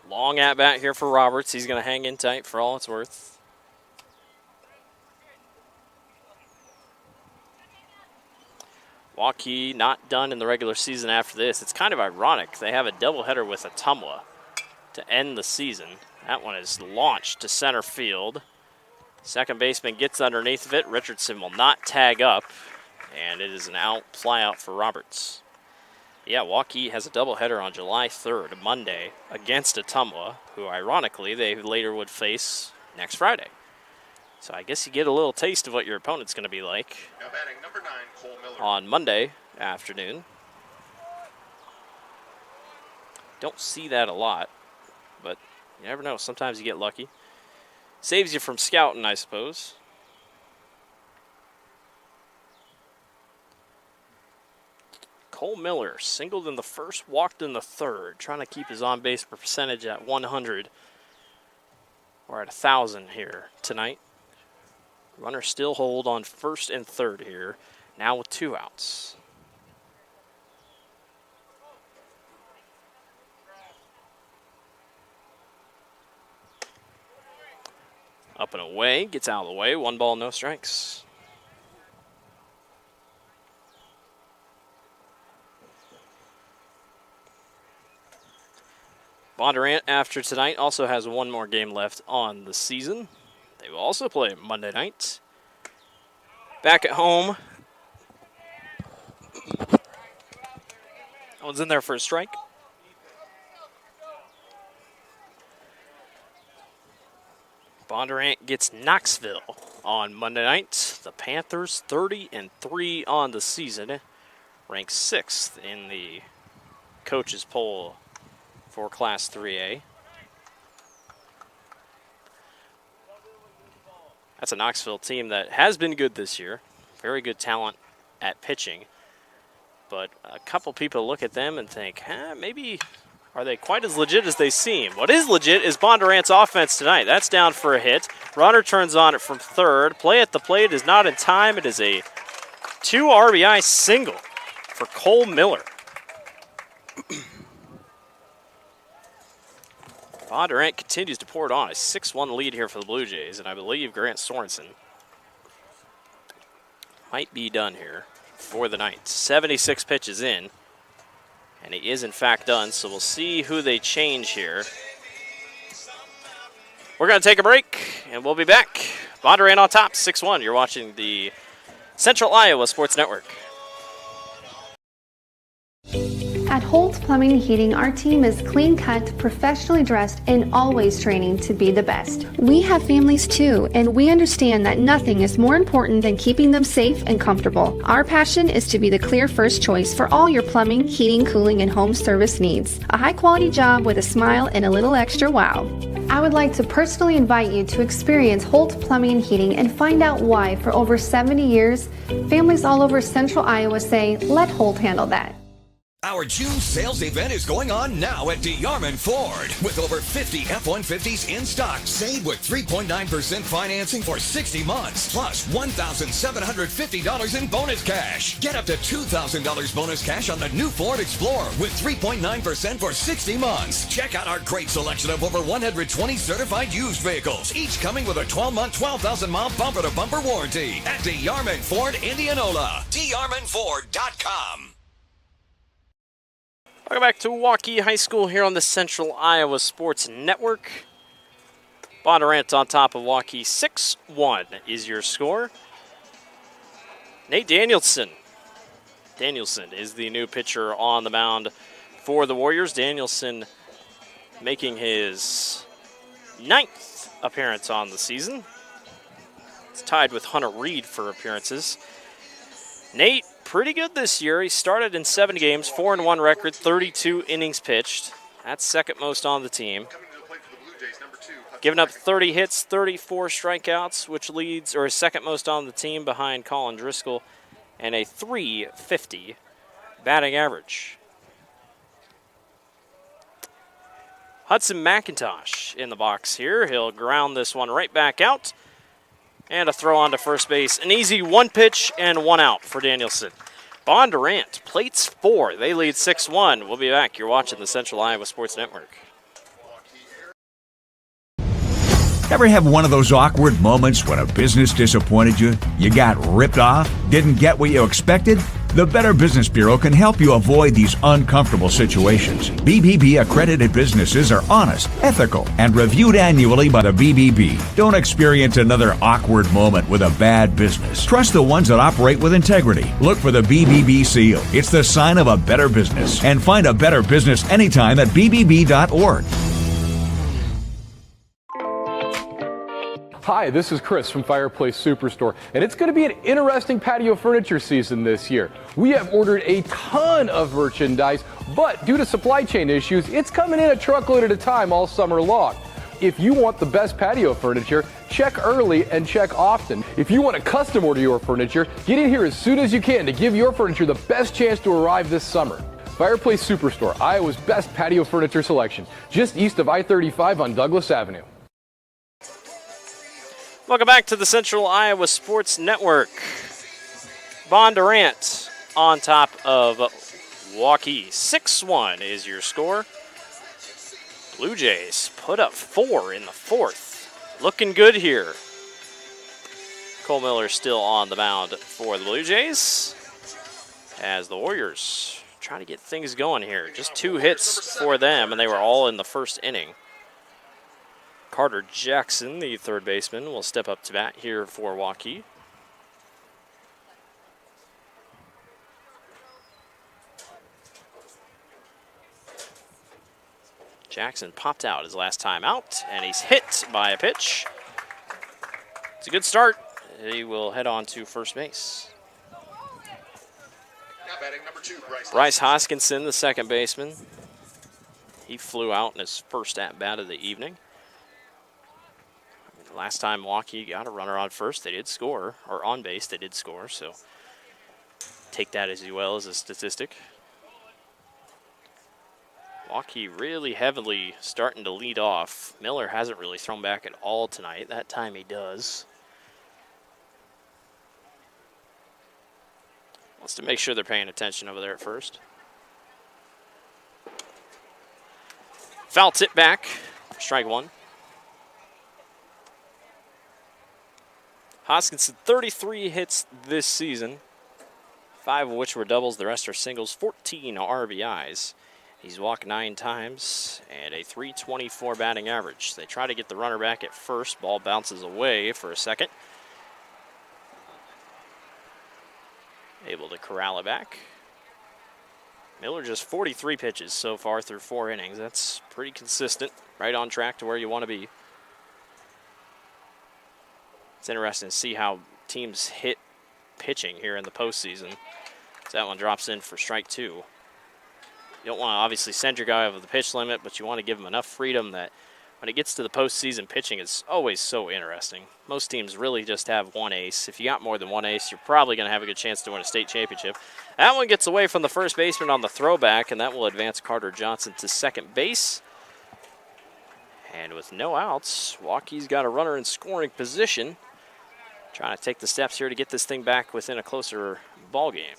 Long at bat here for Roberts. He's going to hang in tight for all it's worth. Waukee not done in the regular season after this. It's kind of ironic. They have a doubleheader with Ottumwa to end the season. That one is launched to center field. Second baseman gets underneath of it. Richardson will not tag up, and it is an out, fly out for Roberts. Yeah, Waukee has a doubleheader on July 3rd, Monday, against Ottumwa, who ironically they later would face next Friday. So I guess you get a little taste of what your opponent's going to be like Now batting number 9, Cole Miller. on Monday afternoon. Don't see that a lot, but you never know. Sometimes you get lucky. Saves you from scouting, I suppose. Cole Miller singled in the first, walked in the third, trying to keep his on-base percentage at 100. We're at 1,000 here tonight. Runner still hold on first and third here, now with 2 outs. Up and away, gets out of the way, 1 ball, no strikes. Bondurant, after tonight, also has 1 more game left on the season. They will also play Monday night. Back at home. That one's in there for a strike. Bondurant gets Knoxville on Monday night. The Panthers 30-3 on the season, ranked 6th in the coaches poll for Class 3A. That's a Knoxville team that has been good this year. Very good talent at pitching. But a couple people look at them and think, maybe are they quite as legit as they seem? What is legit is Bondurant's offense tonight. That's down for a hit. Runner turns on it from third. Play at the plate is not in time. It is a 2 RBI single for Cole Miller. Bondurant continues to pour it on. A 6-1 lead here for the Blue Jays, and I believe Grant Sorensen might be done here for the night. 76 pitches in, and he is in fact done, so we'll see who they change here. We're going to take a break, and we'll be back. Bondurant on top, 6-1. You're watching the Central Iowa Sports Network. At Holt Plumbing and Heating, our team is clean-cut, professionally dressed, and always training to be the best. We have families too, and we understand that nothing is more important than keeping them safe and comfortable. Our passion is to be the clear first choice for all your plumbing, heating, cooling, and home service needs. A high-quality job with a smile and a little extra wow. I would like to personally invite you to experience Holt Plumbing and Heating and find out why, for over 70 years, families all over Central Iowa say, let Holt handle that. Our June sales event is going on now at DeYarman Ford. With over 50 F-150s in stock, save with 3.9% financing for 60 months, plus $1,750 in bonus cash. Get up to $2,000 bonus cash on the new Ford Explorer with 3.9% for 60 months. Check out our great selection of over 120 certified used vehicles, each coming with a 12-month, 12,000-mile bumper-to-bumper warranty at DeYarman Ford, Indianola. DeYarmanFord.com. Welcome back to Waukee High School here on the Central Iowa Sports Network. Bondurant on top of Waukee, 6-1 is your score. Nate Danielson. Danielson is the new pitcher on the mound for the Warriors. Danielson making his 9th appearance on the season. It's tied with Hunter Reed for appearances. Nate, pretty good this year. He started in 7 games, 4-1 record, 32 innings pitched. That's second most on the team. Giving up 30 hits, 34 strikeouts, which leads, or is second most on the team behind Colin Driscoll, and a .350 batting average. Hudson McIntosh in the box here. He'll ground this one right back out. And a throw on to first base. An easy 1 pitch and 1 out for Danielson. Bondurant plates 4. They lead 6-1. We'll be back. You're watching the Central Iowa Sports Network. Ever have one of those awkward moments when a business disappointed you? You got ripped off? Didn't get what you expected? The Better Business Bureau can help you avoid these uncomfortable situations. BBB accredited businesses are honest, ethical, and reviewed annually by the BBB. Don't experience another awkward moment with a bad business. Trust the ones that operate with integrity. Look for the BBB seal. It's the sign of a better business. And find a better business anytime at bbb.org. Hi, this is Chris from Fireplace Superstore, and it's going to be an interesting patio furniture season this year. We have ordered a ton of merchandise, but due to supply chain issues, it's coming in a truckload at a time all summer long. If you want the best patio furniture, check early and check often. If you want to custom order your furniture, get in here as soon as you can to give your furniture the best chance to arrive this summer. Fireplace Superstore, Iowa's best patio furniture selection, just east of I-35 on Douglas Avenue. Welcome back to the Central Iowa Sports Network. Bondurant on top of Waukee. 6-1 is your score. Blue Jays put up 4 in the 4th. Looking good here. Cole Miller still on the mound for the Blue Jays as the Warriors try to get things going here. Just 2 hits for them, and they were all in the first inning. Carter Jackson, the third baseman, will step up to bat here for Waukee. Jackson popped out his last time out, and he's hit by a pitch. It's a good start. He will head on to first base. Now batting number 2, Bryce Hoskinson, the second baseman. He flew out in his first at-bat of the evening. Last time Waukee got a runner on first, they did score, or on base, they did score, so take that as well as a statistic. Waukee really heavily starting to lead off. Miller hasn't really thrown back at all tonight. That time he does. Wants to make sure they're paying attention over there at first. Foul tip back, strike 1. Hoskinson, 33 hits this season, 5 of which were doubles, the rest are singles, 14 RBIs. He's walked 9 times and a .324 batting average. They try to get the runner back at first. Ball bounces away for a second. Able to corral it back. Miller just 43 pitches so far through 4 innings. That's pretty consistent, right on track to where you want to be. It's interesting to see how teams hit pitching here in the postseason. So that one drops in for strike 2. You don't want to obviously send your guy over the pitch limit, but you want to give him enough freedom that when it gets to the postseason, pitching is always so interesting. Most teams really just have one ace. If you got more than one ace, you're probably going to have a good chance to win a state championship. That one gets away from the first baseman on the throwback, and that will advance Carter Johnson to second base. And with no outs, Waukee's got a runner in scoring position. Trying to take the steps here to get this thing back within a closer ball game.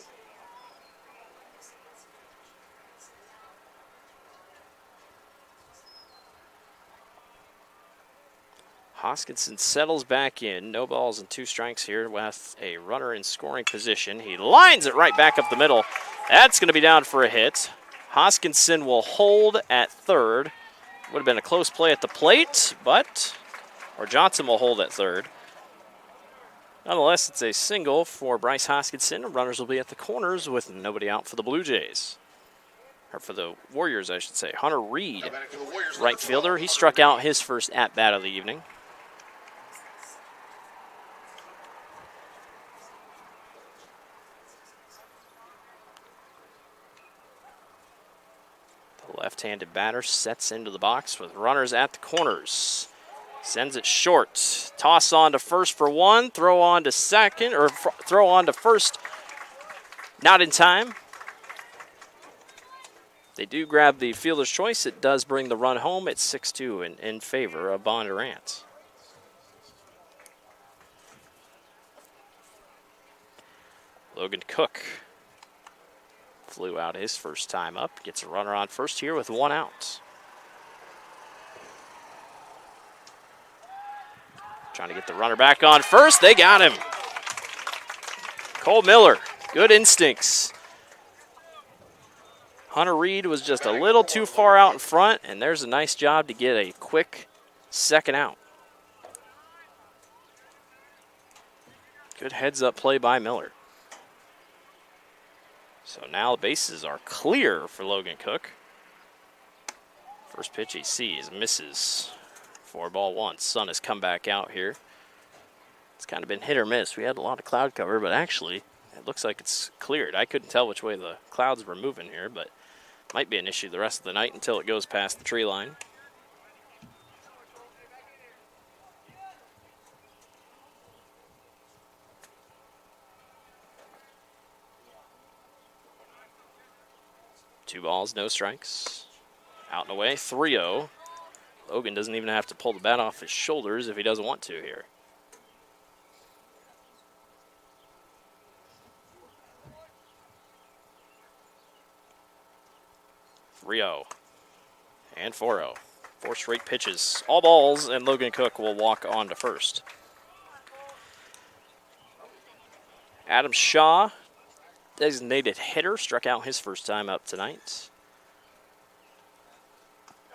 Hoskinson settles back in. No balls and 2 strikes here with a runner in scoring position. He lines it right back up the middle. That's going to be down for a hit. Hoskinson will hold at third. Would have been a close play at the plate, or Johnson will hold at third. Nonetheless, it's a single for Bryce Hoskinson. Runners will be at the corners with nobody out for the Blue Jays. Or for the Warriors, I should say. Hunter Reed, right fielder. He struck out his first at-bat of the evening. The left-handed batter sets into the box with runners at the corners. Sends it short. Toss on to first for 1. Throw on to second, or throw on to first. Not in time. They do grab the fielder's choice. It does bring the run home. It's 6-2 in favor of Bondurant. Logan Cook flew out his first time up. Gets a runner on first here with 1 out. Trying to get the runner back on first. They got him. Cole Miller, good instincts. Hunter Reed was just a little too far out in front, and there's a nice job to get a quick second out. Good heads-up play by Miller. So now the bases are clear for Logan Cook. First pitch he sees, misses. 4-1. Sun has come back out here. It's kind of been hit or miss. We had a lot of cloud cover, but actually it looks like it's cleared. I couldn't tell which way the clouds were moving here, but might be an issue the rest of the night until it goes past the tree line. Two balls, no strikes. Out and away, 3-0. Logan doesn't even have to pull the bat off his shoulders if he doesn't want to here. And 4-0. 4 straight pitches. All balls, and Logan Cook will walk on to first. Adam Shaw, designated hitter, struck out his first time up tonight.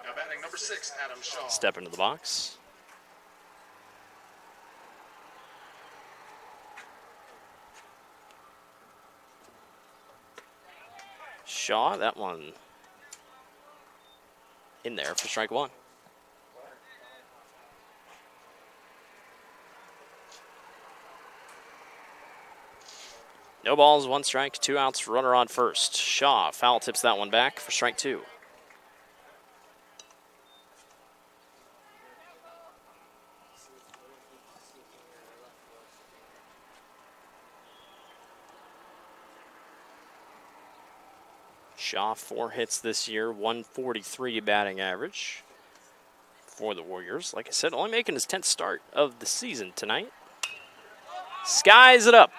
Now batting number 6, Adam Shaw. Step into the box. Shaw, that one in there for strike one. No balls, 1 strike, 2 outs, runner on first. Shaw foul tips that one back for strike 2. Shaw 4 hits this year, 143 batting average for the Warriors. Like I said, only making his 10th start of the season tonight. Skies it up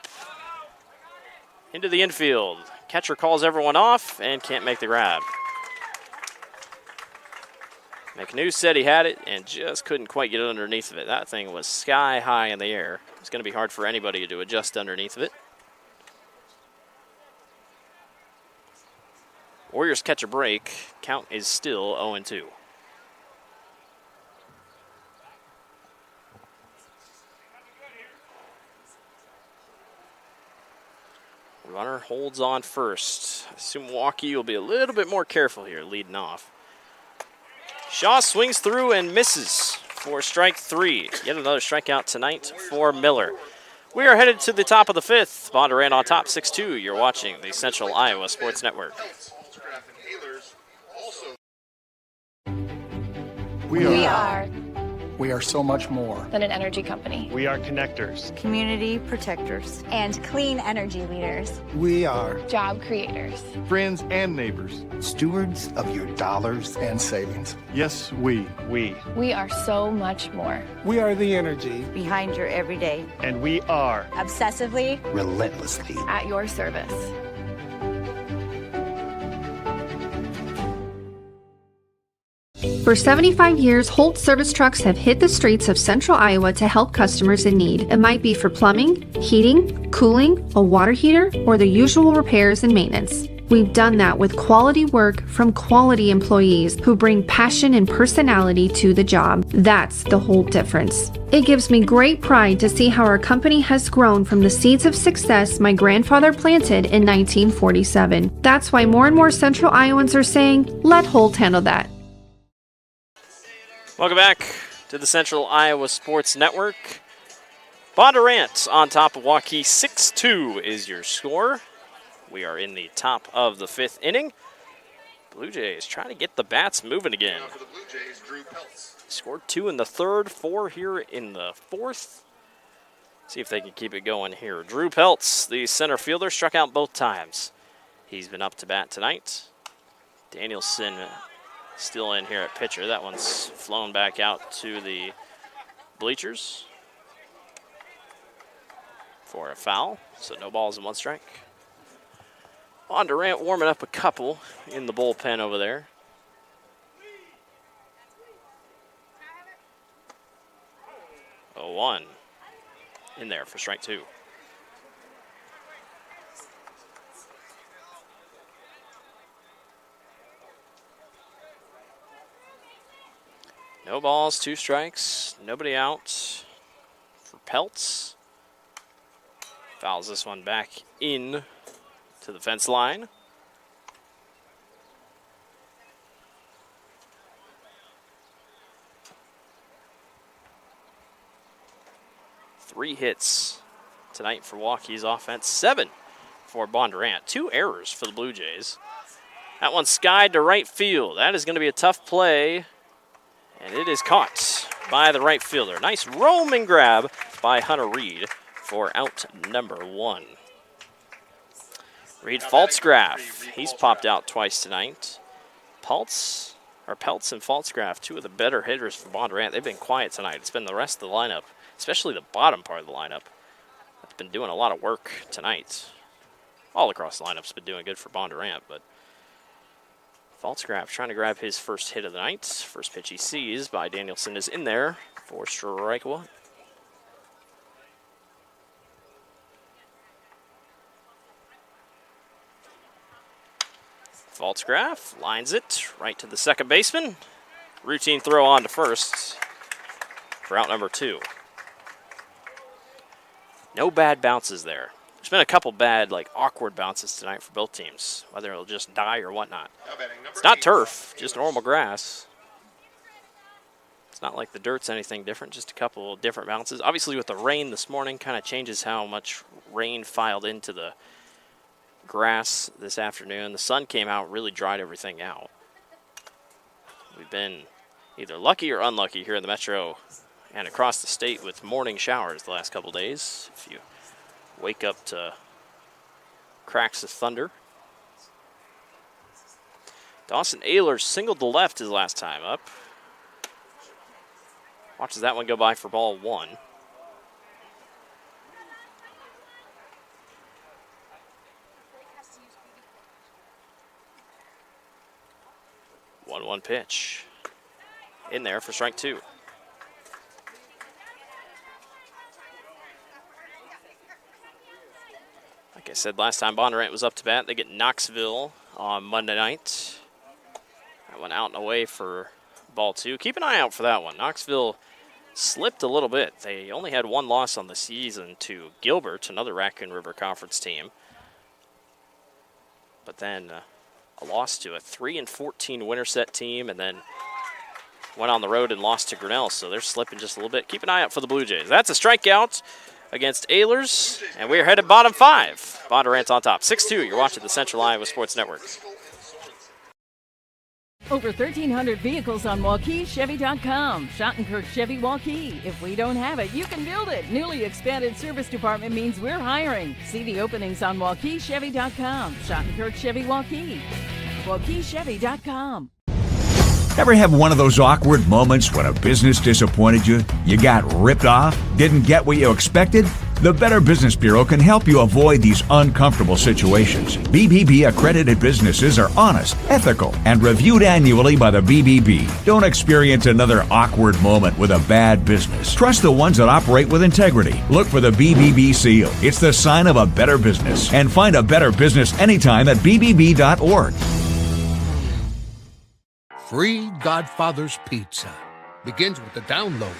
into the infield. Catcher calls everyone off and can't make the grab. McNew said he had it and just couldn't quite get underneath of it. That thing was sky high in the air. It's going to be hard for anybody to adjust underneath of it. Warriors catch a break. Count is still 0-2. Runner holds on first. I assume Waukee will be a little bit more careful here leading off. Shaw swings through and misses for strike 3. Yet another strikeout tonight for Miller. We are headed to the top of the 5th. Bondurant on top 6-2. You're watching the Central Iowa Sports Network. We are so much more than an energy company. We are connectors, community protectors, and clean energy leaders. We are Job creators. friends and neighbors. stewards of your dollars and savings. Yes, we. We are so much more. We are the energy behind your everyday. And we are Obsessively, relentlessly At your service. For 75 years, Holt service trucks have hit the streets of central Iowa to help customers in need. It might be for plumbing, heating, cooling, a water heater, or the usual repairs and maintenance. We've done that with quality work from quality employees who bring passion and personality to the job. That's the Holt difference. It gives me great pride to see how our company has grown from the seeds of success my grandfather planted in 1947. That's why more and more central Iowans are saying, let Holt handle that. Welcome back to the Central Iowa Sports Network. Bondurant on top of Waukee, 6-2 is your score. We are in the top of the 5th inning. Blue Jays trying to get the bats moving again. For the Blue Jays, Drew Peltz. Scored 2 in the 3rd, 4 here in the 4th. See if they can keep it going here. Drew Peltz, the center fielder, struck out both times. He's been up to bat tonight. Danielson still in here at pitcher. That one's flown back out to the bleachers for a foul. So no balls and 1 strike. Bondurant warming up a couple in the bullpen over there. Oh, 1 in there for strike 2. No balls, 2 strikes, nobody out for Peltz. Fouls this one back in to the fence line. 3 hits tonight for Waukee's offense, 7 for Bondurant. 2 errors for the Blue Jays. That one skied to right field. That is going to be a tough play, and it is caught by the right fielder. Nice roaming grab by Hunter Reed for out number 1. Reed Faltzgraf, he's popped out twice tonight. Peltz and Faltzgraf, 2 of the better hitters for Bondurant. They've been quiet tonight. It's been the rest of the lineup, especially the bottom part of the lineup, that's been doing a lot of work tonight. All across the lineup's been doing good for Bondurant, but Faltzgraf trying to grab his first hit of the night. First pitch he sees by Danielson is in there for strike 1. Faltzgraf lines it right to the second baseman. Routine throw on to first for out number 2. No bad bounces there. There's been a couple bad, awkward bounces tonight for both teams, whether it'll just die or whatnot. It's not turf, just normal grass. It's not like the dirt's anything different, just a couple different bounces. Obviously, with the rain this morning, kind of changes how much rain filed into the grass this afternoon. The sun came out, really dried everything out. We've been either lucky or unlucky here in the metro and across the state with morning showers the last couple days. If you wake up to cracks of thunder. Dawson Ehlers singled to left his last time up. Watches that one go by for ball 1. One pitch in there for strike 2. Like I said last time Bondurant was up to bat, they get Knoxville on Monday night. That one out and away for ball 2. Keep an eye out for that one. Knoxville slipped a little bit. They only had 1 loss on the season to Gilbert, another Raccoon River Conference team. But then a loss to a 3-14 Winterset team, and then went on the road and lost to Grinnell, so they're slipping just a little bit. Keep an eye out for the Blue Jays. That's a strikeout against Ehlers, and we're headed bottom 5. Bondurant's on top, 6-2. You're watching the Central Iowa Sports Network. Over 1,300 vehicles on WaukeeChevy.com. Schottenkirk Chevy Waukee. If we don't have it, you can build it. Newly expanded service department means we're hiring. See the openings on WaukeeChevy.com. Schottenkirk Chevy Waukee. WaukeeChevy.com. Ever have one of those awkward moments when a business disappointed you? You got ripped off? Didn't get what you expected? The Better Business Bureau can help you avoid these uncomfortable situations. BBB accredited businesses are honest, ethical, and reviewed annually by the BBB. Don't experience another awkward moment with a bad business. Trust the ones that operate with integrity. Look for the BBB seal. It's the sign of a better business. And find a better business anytime at bbb.org. Free Godfather's Pizza begins with the download.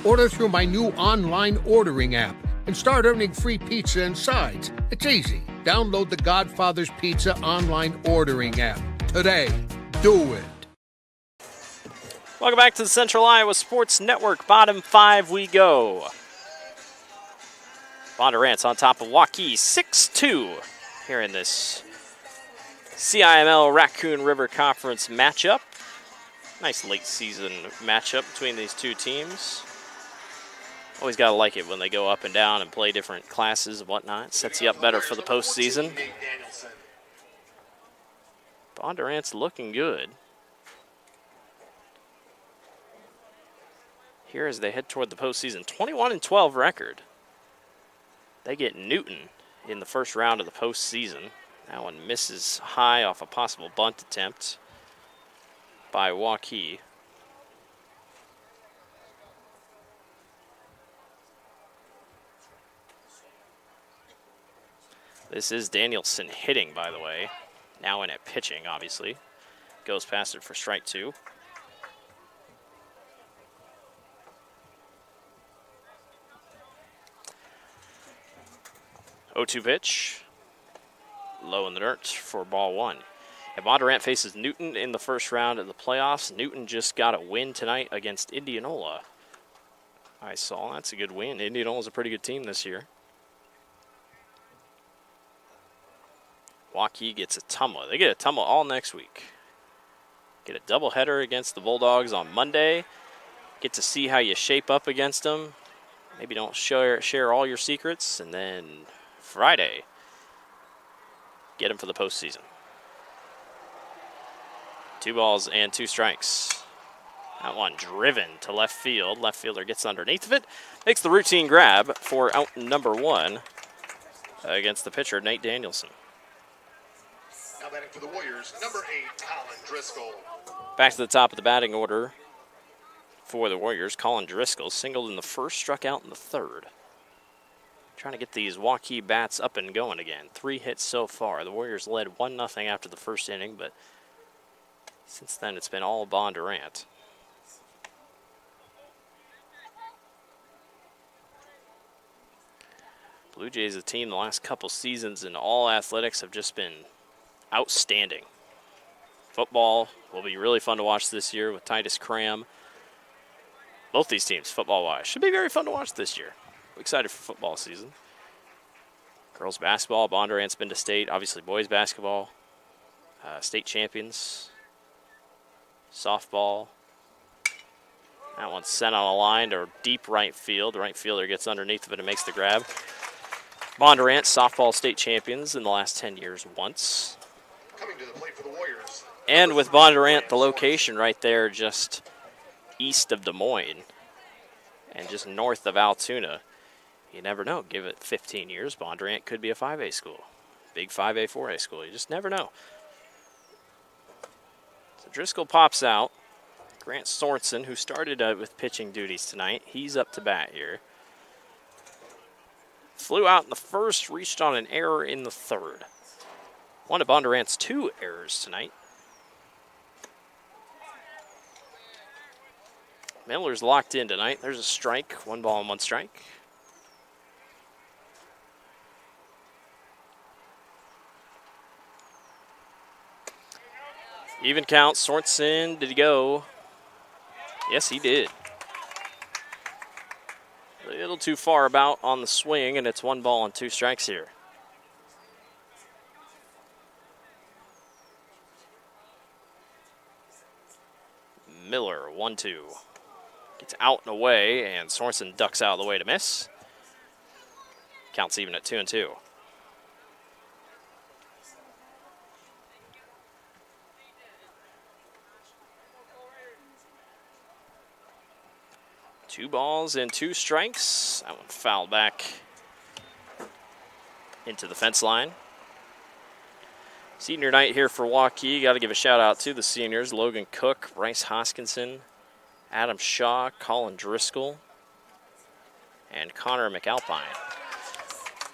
Order through my new online ordering app and start earning free pizza and sides. It's easy. Download the Godfather's Pizza online ordering app today. Do it. Welcome back to the Central Iowa Sports Network. Bottom 5 we go. Bondurant's on top of Waukee, 6-2 here in this CIML Raccoon River Conference matchup. Nice late season matchup between these two teams. Always got to like it when they go up and down and play different classes and whatnot. Sets you up better for the postseason. Bondurant's looking good here as they head toward the postseason. 21-12 record. They get Newton in the first round of the postseason. That one misses high off a possible bunt attempt by Waukee. This is Danielson hitting, by the way. Now in at pitching, obviously. Goes past it for strike 2. Oh-2 pitch. Low in the dirt for ball 1. And Bondurant faces Newton in the first round of the playoffs. Newton just got a win tonight against Indianola. I saw. That's a good win. Indianola is a pretty good team this year. Waukee gets a Tumwa. They get a Tumwa all next week. Get a doubleheader against the Bulldogs on Monday. Get to see how you shape up against them. Maybe don't share all your secrets. And then Friday, get them for the postseason. 2 balls and 2 strikes. That one driven to left field. Left fielder gets underneath of it. Makes the routine grab for out number 1 against the pitcher, Nate Danielson. Now batting for the Warriors, number 8, Colin Driscoll. Back to the top of the batting order for the Warriors. Colin Driscoll singled in the first, struck out in the third. Trying to get these Waukee bats up and going again. 3 hits so far. The Warriors led 1-0 after the first inning, but since then it's been all Bondurant. Blue Jays, a team the last couple seasons in all athletics have just been outstanding. Football will be really fun to watch this year with Titus Cram. Both these teams, football-wise, should be very fun to watch this year. I'm excited for football season. Girls basketball, Bondurant's been to state. Obviously, boys basketball, state champions. Softball. That one's sent on a line to deep right field. The right fielder gets underneath of it and makes the grab. Bondurant, softball state champions in the last 10 years once. Coming to the plate for the Warriors. And with Bondurant, the location right there just east of Des Moines and just north of Altoona, you never know. Give it 15 years, Bondurant could be a 5A school. Big 5A, 4A school. You just never know. So Driscoll pops out. Grant Sorensen, who started with pitching duties tonight, he's up to bat here. Flew out in the first, reached on an error in the third. One of Bondurant's 2 errors tonight. Miller's locked in tonight. There's a strike, 1 ball and 1 strike. Even count, Sorensen, did he go? Yes, he did. A little too far about on the swing, and it's 1 ball and 2 strikes here. Miller, 1-2. Gets out and away, and Sorensen ducks out of the way to miss. Counts even at 2-2. Two balls and 2 strikes. That one fouled back into the fence line. Senior night here for Waukee. Got to give a shout out to the seniors. Logan Cook, Bryce Hoskinson, Adam Shaw, Colin Driscoll, and Connor McAlpine.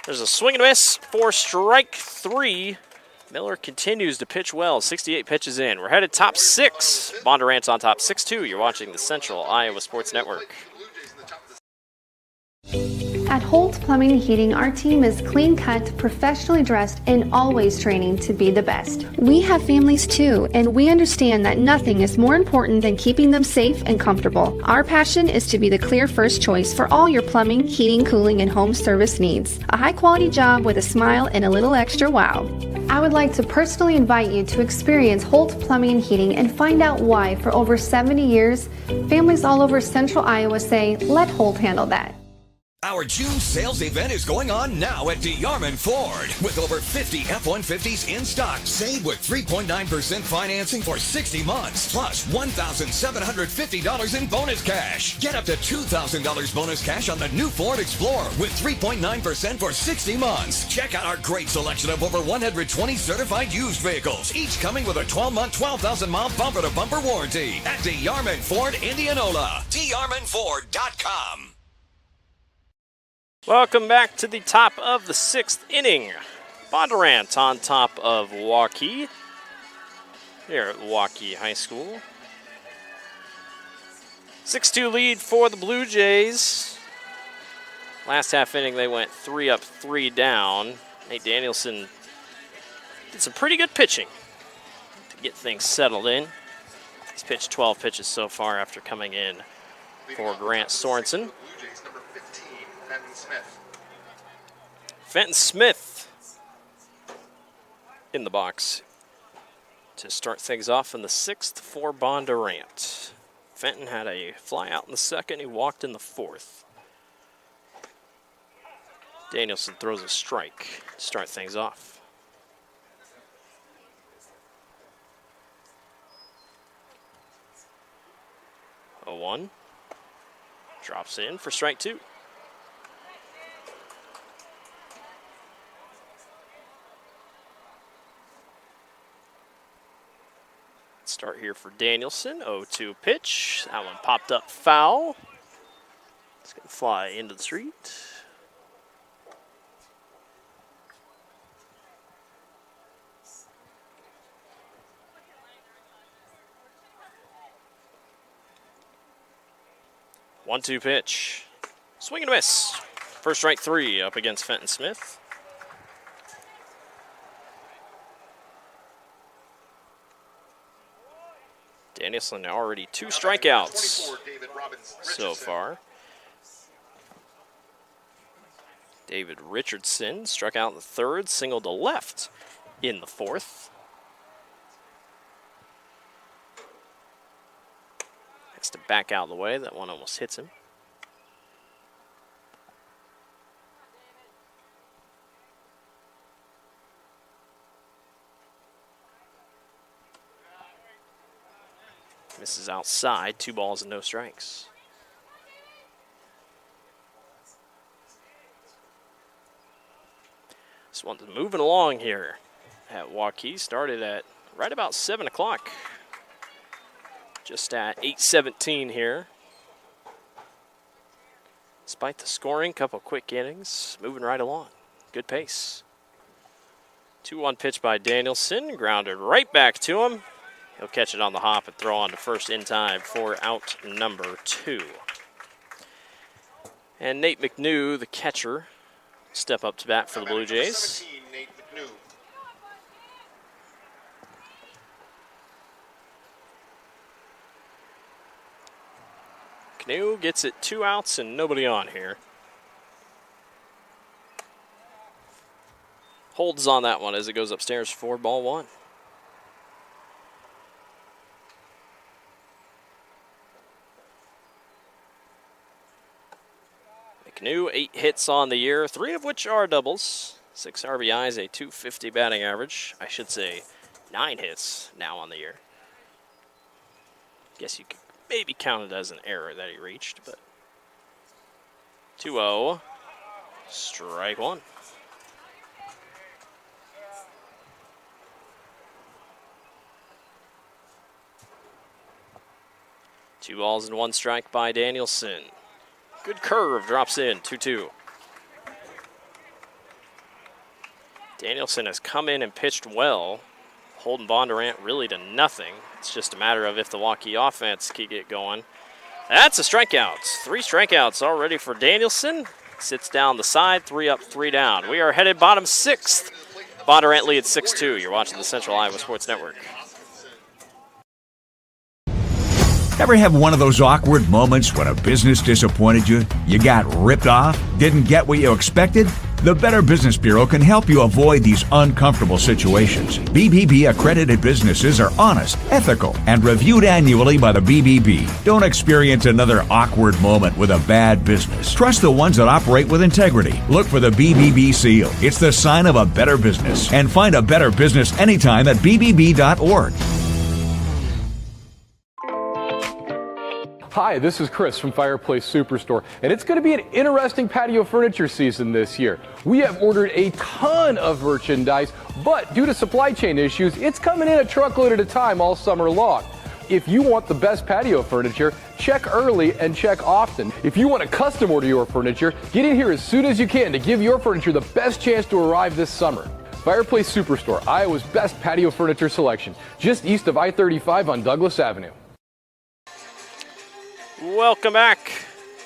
There's a swing and a miss for strike 3. Miller continues to pitch well, 68 pitches in. We're headed top 6. Bondurant's on top 6-2. You're watching the Central Iowa Sports Network. At Holt Plumbing and Heating, our team is clean-cut, professionally dressed, and always training to be the best. We have families too, and we understand that nothing is more important than keeping them safe and comfortable. Our passion is to be the clear first choice for all your plumbing, heating, cooling, and home service needs. A high-quality job with a smile and a little extra wow. I would like to personally invite you to experience Holt Plumbing and Heating and find out why, for over 70 years, families all over Central Iowa say, let Holt handle that. Our June sales event is going on now at DeYarman Ford. With over 50 F-150s in stock, save with 3.9% financing for 60 months, plus $1,750 in bonus cash. Get up to $2,000 bonus cash on the new Ford Explorer with 3.9% for 60 months. Check out our great selection of over 120 certified used vehicles, each coming with a 12-month, 12,000-mile bumper-to-bumper warranty at DeYarman Ford, Indianola. DeYarmanFord.com. Welcome back to the top of the 6th inning. Bondurant on top of Waukee here at Waukee High School. 6-2 lead for the Blue Jays. Last half inning they went 3 up, 3 down. Nate Danielson did some pretty good pitching to get things settled in. He's pitched 12 pitches so far after coming in for Grant Sorensen. Fenton Smith. Fenton Smith in the box to start things off in the 6th for Bondurant. Fenton had a fly out in the 2nd. He walked in the 4th. Danielson throws a strike to start things off. A 1. Drops in for strike 2. Start here for Danielson. 0-2 pitch. That one popped up foul. It's going to fly into the street. One-two pitch. Swing and a miss. First strike 3 up against Fenton Smith. Danielson already 2 strikeouts so far. David Richardson struck out in the 3rd, singled to left in the 4th. Has to back out of the way. That one almost hits him. Misses outside. 2 balls and no strikes. This one's moving along here at Waukee. Started at right about 7 o'clock. Just at 8:17 here. Despite the scoring, couple quick innings, moving right along. Good pace. 2-1 pitch by Danielson, grounded right back to him. He'll catch it on the hop and throw on to first in time for out number 2. And Nate McNew, the catcher, step up to bat for the Blue Jays. 17, Nate McNew. McNew gets it 2 outs and nobody on here. Holds on that one as it goes upstairs for ball 1. McNew, 8 hits on the year, 3 of which are doubles. 6 RBIs, a .250 batting average. I should say 9 hits now on the year. Guess you could maybe count it as an error that he reached, but 2-0, strike 1. Two balls and 1 strike by Danielson. Good curve, drops in, 2-2. Danielson has come in and pitched well, holding Bondurant really to nothing. It's just a matter of if the Waukee offense can get going. That's a strikeout. 3 strikeouts already for Danielson. Sits down the side, 3 up, 3 down. We are headed bottom 6th. Bondurant leads 6-2. You're watching the Central Iowa Sports Network. Ever have one of those awkward moments when a business disappointed you? You got ripped off? Didn't get what you expected? The Better Business Bureau can help you avoid these uncomfortable situations. BBB accredited businesses are honest, ethical, and reviewed annually by the BBB. Don't experience another awkward moment with a bad business. Trust the ones that operate with integrity. Look for the BBB seal. It's the sign of a better business. And find a better business anytime at bbb.org. Hi, this is Chris from Fireplace Superstore, and it's going to be an interesting patio furniture season this year. We have ordered a ton of merchandise, but due to supply chain issues, it's coming in a truckload at a time all summer long. If you want the best patio furniture, check early and check often. If you want to custom order your furniture, get in here as soon as you can to give your furniture the best chance to arrive this summer. Fireplace Superstore, Iowa's best patio furniture selection, just east of I-35 on Douglas Avenue. Welcome back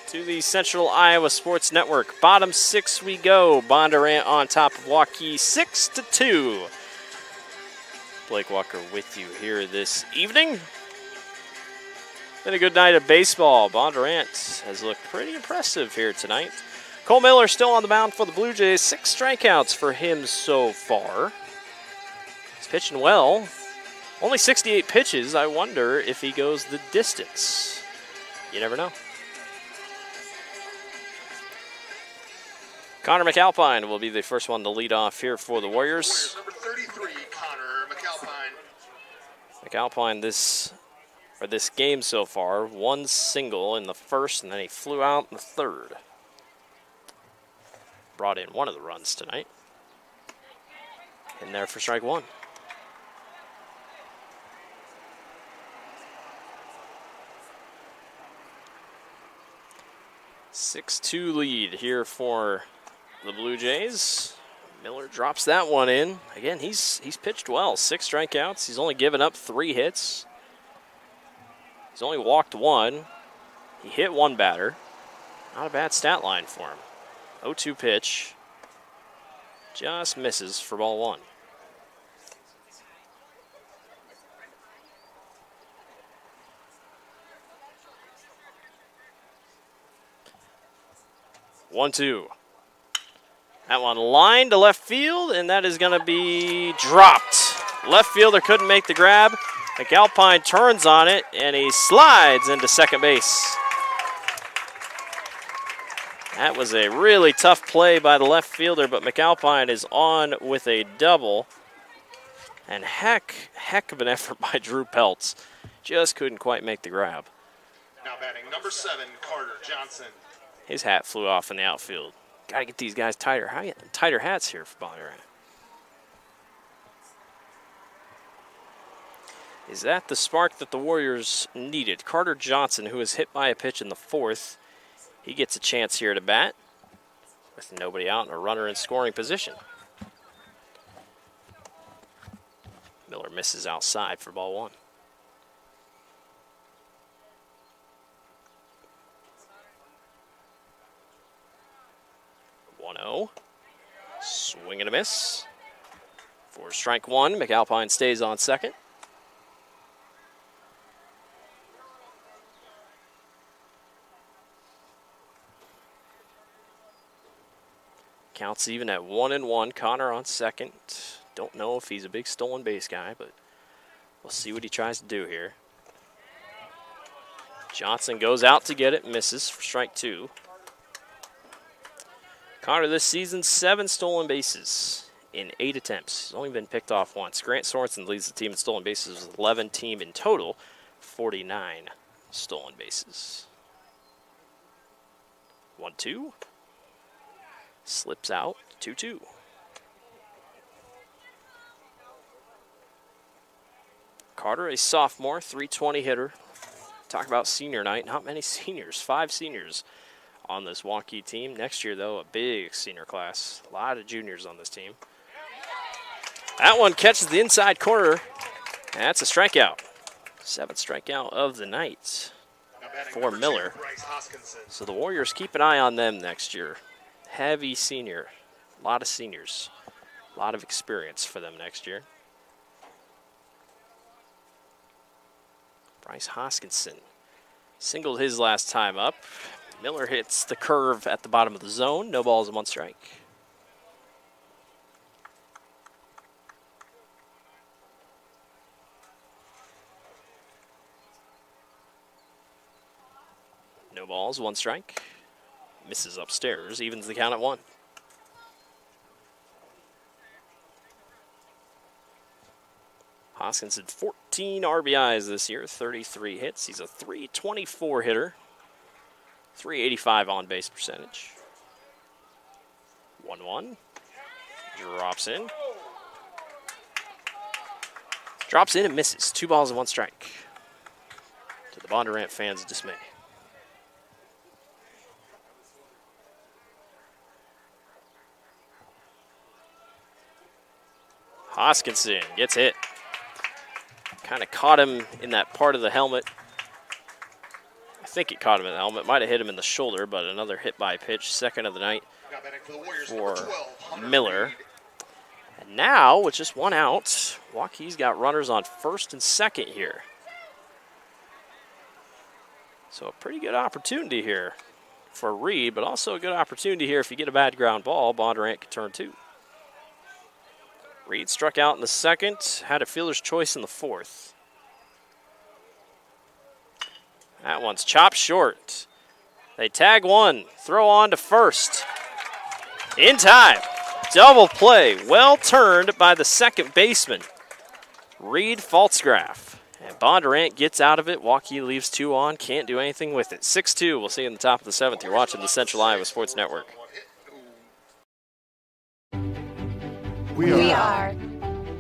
to the Central Iowa Sports Network. Bottom 6 we go. Bondurant on top of Waukee 6-2. Blake Walker with you here this evening. Been a good night of baseball. Bondurant has looked pretty impressive here tonight. Cole Miller still on the mound for the Blue Jays. 6 strikeouts for him so far. He's pitching well. Only 68 pitches. I wonder if he goes the distance. You never know. Connor McAlpine will be the first one to lead off here for the Warriors. Number 33, Connor McAlpine. McAlpine this game so far, 1 single in the first, and then he flew out in the third. Brought in one of the runs tonight. In there for strike 1. (6-2) lead here for the Blue Jays. Miller drops that one in. Again, he's pitched well. 6 strikeouts. He's only given up 3 hits. He's only walked 1. He hit 1 batter. Not a bad stat line for him. 0-2 pitch. Just misses for ball 1. One, 2. That one lined to left field, and that is going to be dropped. Left fielder couldn't make the grab. McAlpine turns on it, and he slides into second base. That was a really tough play by the left fielder, but McAlpine is on with a double. And heck of an effort by Drew Peltz. Just couldn't quite make the grab. Now batting number 7, Carter Johnson. His hat flew off in the outfield. Got to get these guys tighter hats here for Bondurant. Is that the spark that the Warriors needed? Carter Johnson, who was hit by a pitch in the 4th, he gets a chance here to bat with nobody out and a runner in scoring position. Miller misses outside for ball 1. Swing and a miss. For strike 1, McAlpine stays on second. Counts even at 1-1. Connor on second. Don't know if he's a big stolen base guy, but we'll see what he tries to do here. Johnson goes out to get it, misses for strike 2. Connor this season, 7 stolen bases in 8 attempts. He's only been picked off once. Grant Sorensen leads the team in stolen bases with 11 team in total, 49 stolen bases. 1-2. Slips out, 2-2. Carter, a sophomore, .320 hitter. Talk about senior night. Not many seniors, 5 seniors on this Waukee team. Next year, though, a big senior class. A lot of juniors on this team. That one catches the inside corner. That's a strikeout. 7th strikeout of the night for Miller. So the Warriors keep an eye on them next year. Heavy senior. A lot of seniors. A lot of experience for them next year. Bryce Hoskinson singled his last time up. Miller hits the curve at the bottom of the zone. No balls and 1 strike. No balls, 1 strike. Misses upstairs, evens the count at 1. Hoskinson, 14 RBIs this year, 33 hits. He's a .324 hitter. .385 on base percentage. 1-1. Drops in. Drops in and misses. 2 balls and 1 strike. To the Bondurant fans' dismay. Hoskinson gets hit. Kind of caught him in that part of the helmet. I think it caught him in the helmet. Might have hit him in the shoulder, but another hit by pitch. Second of the night for Miller. And now, with just 1 out, Waukee's got runners on first and second here. So a pretty good opportunity here for Reed, but also a good opportunity here. If you get a bad ground ball, Bondurant could turn 2. Reed struck out in the second, had a fielder's choice in the fourth. That one's chopped short. They tag one, throw on to first. In time. Double play, well turned by the second baseman, Reed Faltzgraff. And Bondurant gets out of it. Waukee leaves 2 on, can't do anything with it. 6-2, we'll see you in the top of the 7th. You're watching the Central Iowa Sports Network.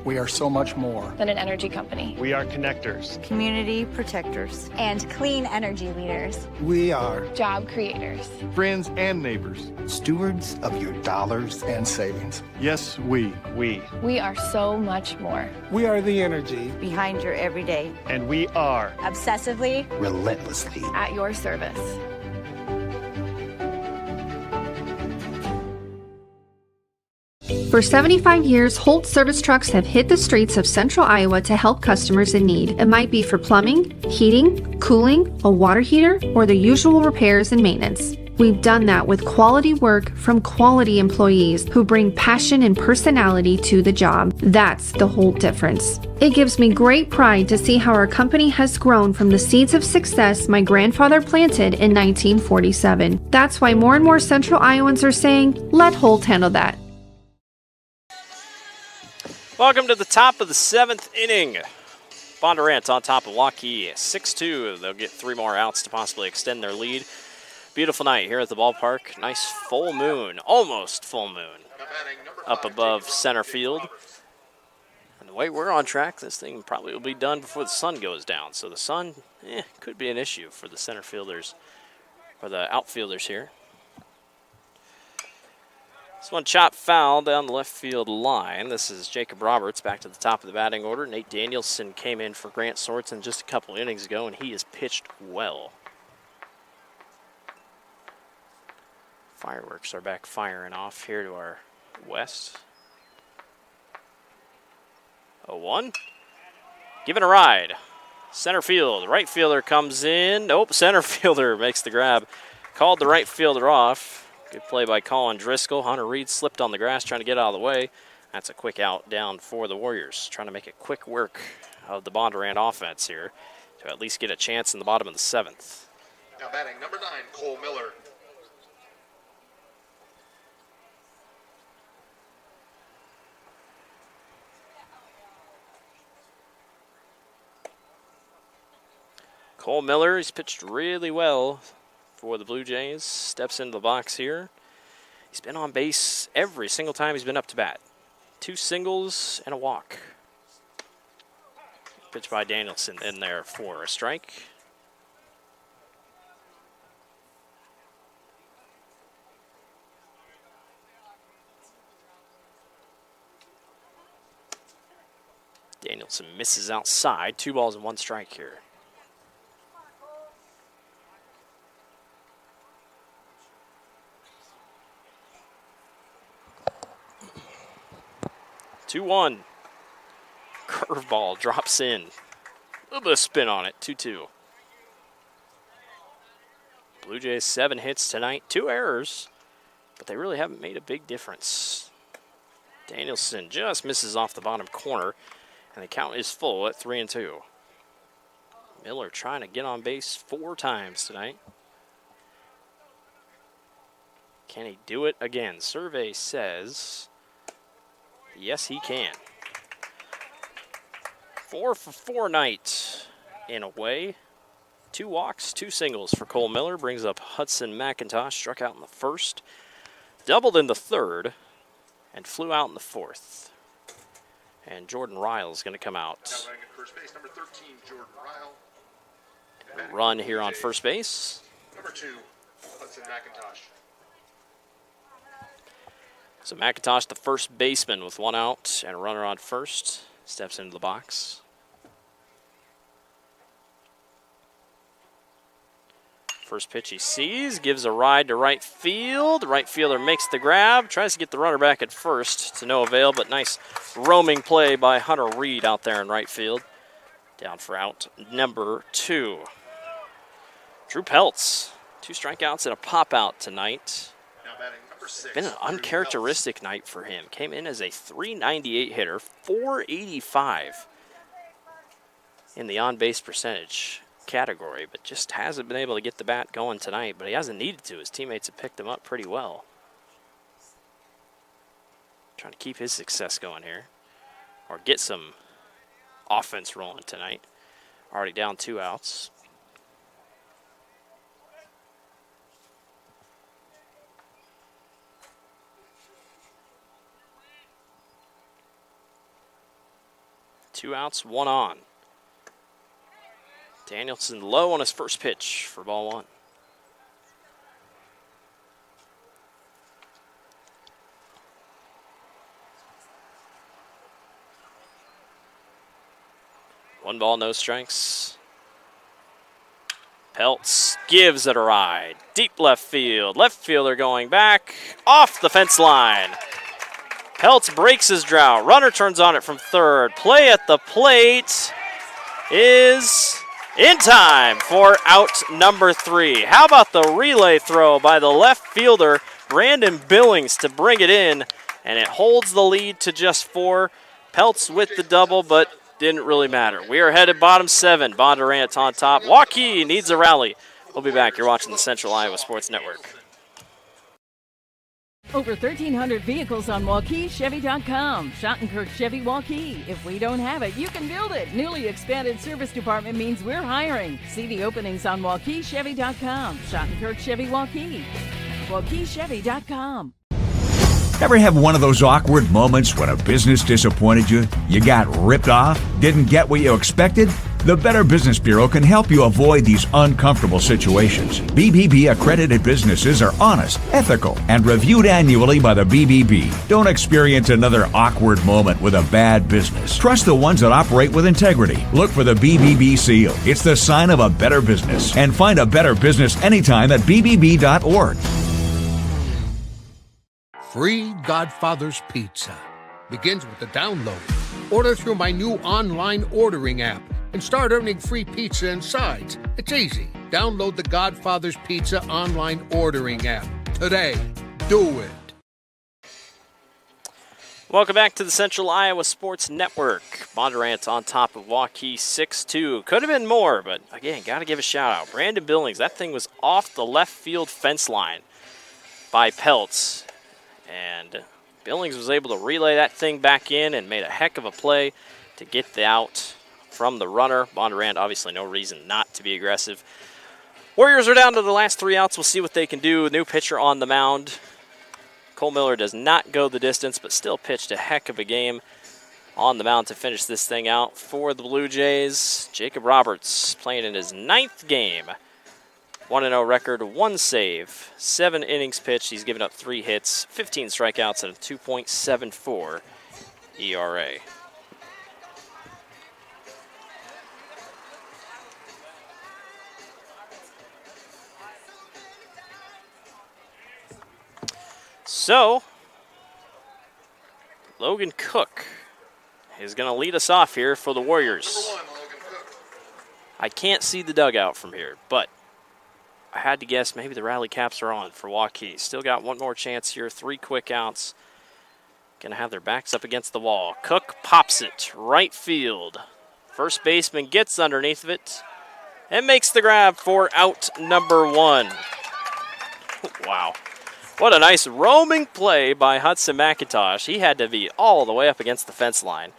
We are so much more than an energy company. We are connectors. Community protectors. And clean energy leaders. We are Job creators. Friends and neighbors. stewards of your dollars and savings. Yes, we. We are so much more. We are the energy Behind your everyday. And we are Obsessively. relentlessly. At your service. For 75 years, Holt service trucks have hit the streets of central Iowa to help customers in need. It might be for plumbing, heating, cooling, a water heater, or the usual repairs and maintenance. We've done that with quality work from quality employees who bring passion and personality to the job. That's the Holt difference. It gives me great pride to see how our company has grown from the seeds of success my grandfather planted in 1947. That's why more and more central Iowans are saying, let Holt handle that. Welcome to the top of the 7th inning. Bondurant on top of Waukee, 6-2. They'll get 3 more outs to possibly extend their lead. Beautiful night here at the ballpark. Nice full moon, almost full moon, up above center field. And the way we're on track, this thing probably will be done before the sun goes down. So the sun could be an issue for the center fielders, or the outfielders here. This one chopped foul down the left field line. This is Jacob Roberts back to the top of the batting order. Nate Danielson came in for Grant Sorensen just a couple innings ago, and he has pitched well. Fireworks are back firing off here to our west. 0-1. Given a ride. Center field. Right fielder comes in. Nope, center fielder makes the grab. Called the right fielder off. Good play by Colin Driscoll. Hunter Reed slipped on the grass trying to get out of the way. That's a quick out down for the Warriors. Trying to make it quick work of the Bondurant offense here to at least get a chance in the bottom of the 7th. Now batting number 9, Cole Miller. Cole Miller, he's pitched really well for the Blue Jays. Steps into the box here. He's been on base every single time he's been up to bat. 2 singles and a walk. Pitch by Danielson in there for a strike. Danielson misses outside. 2 balls and 1 strike here. Two-one. Curveball drops in. A little bit of spin on it. 2-2. Blue Jays 7 hits tonight. 2 errors, but they really haven't made a big difference. Danielson just misses off the bottom corner, and the count is full at 3-2. Miller trying to get on base 4 times tonight. Can he do it again? Survey says yes, he can. 4 for 4 night in a way. 2 walks, 2 singles for Cole Miller. Brings up Hudson McIntosh. Struck out in the first. Doubled in the third. And flew out in the fourth. And Jordan Ryle is going to come out. First base, number 13, Jordan Ryle. Run here on first base. Number 2, Hudson McIntosh. So McIntosh, the first baseman, with 1 out and a runner on first, steps into the box. First pitch he sees, gives a ride to right field. Right fielder makes the grab, tries to get the runner back at first to no avail, but nice roaming play by Hunter Reed out there in right field. Down for out number 2. Drew Peltz, 2 strikeouts and a pop-out tonight. Now batting number 6. Been an uncharacteristic night for him. Came in as a .398 hitter, .485 in the on-base percentage category, but just hasn't been able to get the bat going tonight, but he hasn't needed to. His teammates have picked him up pretty well. Trying to keep his success going here, or get some offense rolling tonight. Already down 2 outs. Two outs, 1 on. Danielson low on his first pitch for ball 1. One ball, no strikes. Peltz gives it a ride. Deep left field. Left fielder going back off the fence line. Peltz breaks his drought. Runner turns on it from third. Play at the plate is in time for out number 3. How about the relay throw by the left fielder, Brandon Billings, to bring it in, and it holds the lead to just 4. Peltz with the double, but didn't really matter. We are headed bottom 7. Bondurant on top. Waukee needs a rally. We'll be back. You're watching the Central Iowa Sports Network. Over 1,300 vehicles on WaukeeChevy.com. Schottenkirk Chevy Waukee. If we don't have it, you can build it. Newly expanded service department means we're hiring. See the openings on WaukeeChevy.com. Schottenkirk Chevy Waukee. WaukeeChevy.com. Ever have one of those awkward moments when a business disappointed you? You got ripped off? Didn't get what you expected? The Better Business Bureau can help you avoid these uncomfortable situations. BBB accredited businesses are honest, ethical, and reviewed annually by the BBB. Don't experience another awkward moment with a bad business. Trust the ones that operate with integrity. Look for the BBB seal. It's the sign of a better business. And find a better business anytime at bbb.org. Free Godfather's Pizza begins with the download. Order through my new online ordering app and start earning free pizza and sides. It's easy. Download the Godfather's Pizza online ordering app today. Do it. Welcome back to the Central Iowa Sports Network. Bondurant on top of Waukee 6-2. Could have been more, but again, got to give a shout out. Brandon Billings, that thing was off the left field fence line by Peltz. And Billings was able to relay that thing back in and made a heck of a play to get the out from the runner. Bondurant, obviously no reason not to be aggressive. Warriors are down to the last 3 outs. We'll see what they can do. New pitcher on the mound. Cole Miller does not go the distance, but still pitched a heck of a game on the mound to finish this thing out for the Blue Jays. Jacob Roberts playing in his 9th game. 1-0 record, 1 save, 7 innings pitched. He's given up 3 hits, 15 strikeouts, and a 2.74 ERA. So, Logan Cook is going to lead us off here for the Warriors. I can't see the dugout from here, but I had to guess maybe the rally caps are on for Waukee. Still got one more chance here. 3 quick outs. Going to have their backs up against the wall. Cook pops it right field. First baseman gets underneath of it and makes the grab for out number 1. Wow. What a nice roaming play by Hudson McIntosh. He had to be all the way up against the fence line.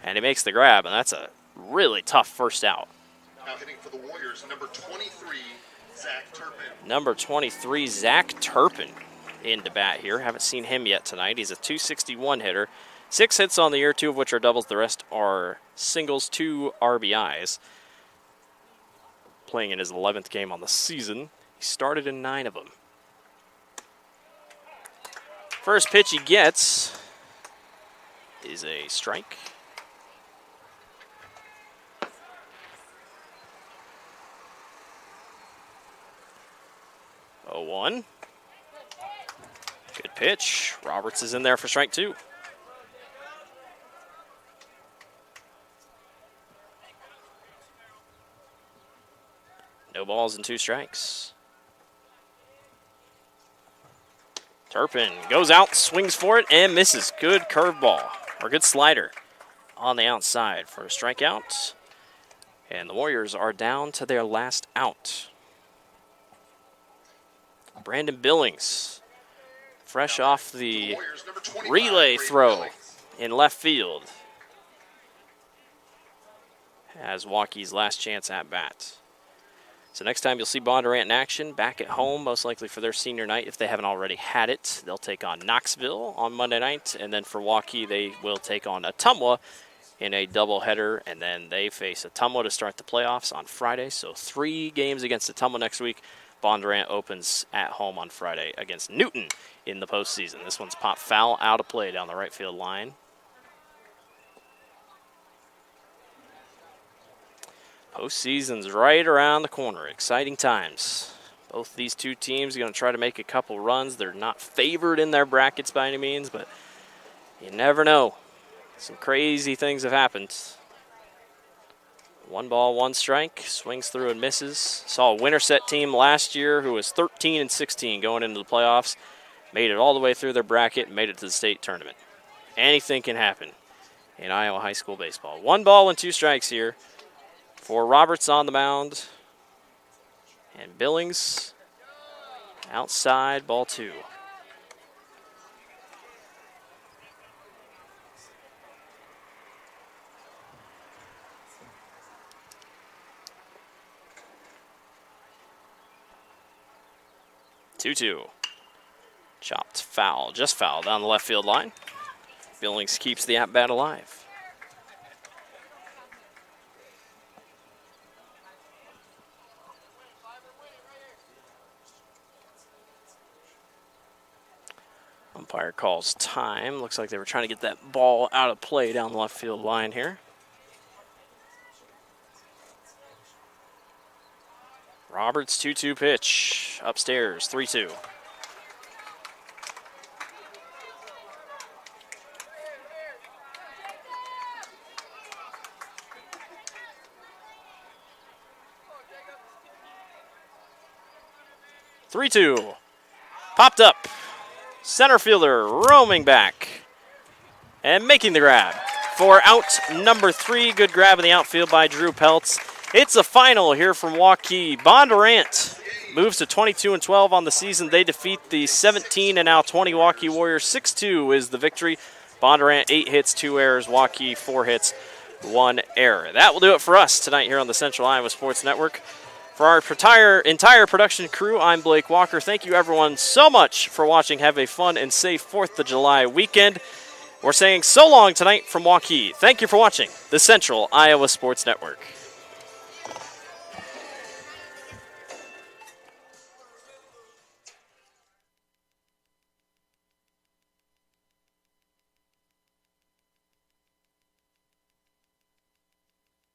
And he makes the grab, and that's a really tough first out. Now hitting for the Warriors, number 23, Zach Turpin. Number 23, Zach Turpin into bat here. Haven't seen him yet tonight. He's a .261 hitter. 6 hits on the year, 2 of which are doubles. The rest are singles, 2 RBIs. Playing in his 11th game on the season. He started in 9 of them. First pitch he gets is a strike. Oh, 1. Good pitch. Roberts is in there for strike 2. No balls and 2 strikes. Turpin goes out, swings for it, and misses. Good curveball, or good slider on the outside for a strikeout. And the Warriors are down to their last out. Brandon Billings, fresh off the relay throw in left field, has Waukee's last chance at bat. So next time you'll see Bondurant in action, back at home, most likely for their senior night if they haven't already had it. They'll take on Knoxville on Monday night, and then for Waukee, they will take on Ottumwa in a doubleheader, and then they face Ottumwa to start the playoffs on Friday. So 3 games against Ottumwa next week. Bondurant opens at home on Friday against Newton in the postseason. This one's popped foul out of play down the right field line. Postseason's right around the corner. Exciting times. Both these two teams are going to try to make a couple runs. They're not favored in their brackets by any means, but you never know. Some crazy things have happened. 1 ball, 1 strike. Swings through and misses. Saw a Winterset team last year who was 13-16 going into the playoffs. Made it all the way through their bracket and made it to the state tournament. Anything can happen in Iowa high school baseball. 1 ball and 2 strikes here for Roberts on the mound. And Billings outside, ball 2. Two. Chopped foul, just foul down the left field line. Billings keeps the at-bat alive. Umpire calls time. Looks like they were trying to get that ball out of play down the left field line here. Roberts 2-2 pitch. Upstairs, 3-2. Popped up. Center fielder roaming back and making the grab for out number 3. Good grab in the outfield by Drew Peltz. It's a final here from Waukee. Bondurant moves to 22-12 on the season. They defeat the 17 and now 20 Waukee Warriors. 6-2 is the victory. Bondurant 8 hits, 2 errors. Waukee 4 hits, 1 error. That will do it for us tonight here on the Central Iowa Sports Network. For our entire production crew, I'm Blake Walker. Thank you, everyone, so much for watching. Have a fun and safe 4th of July weekend. We're saying so long tonight from Waukee. Thank you for watching the Central Iowa Sports Network.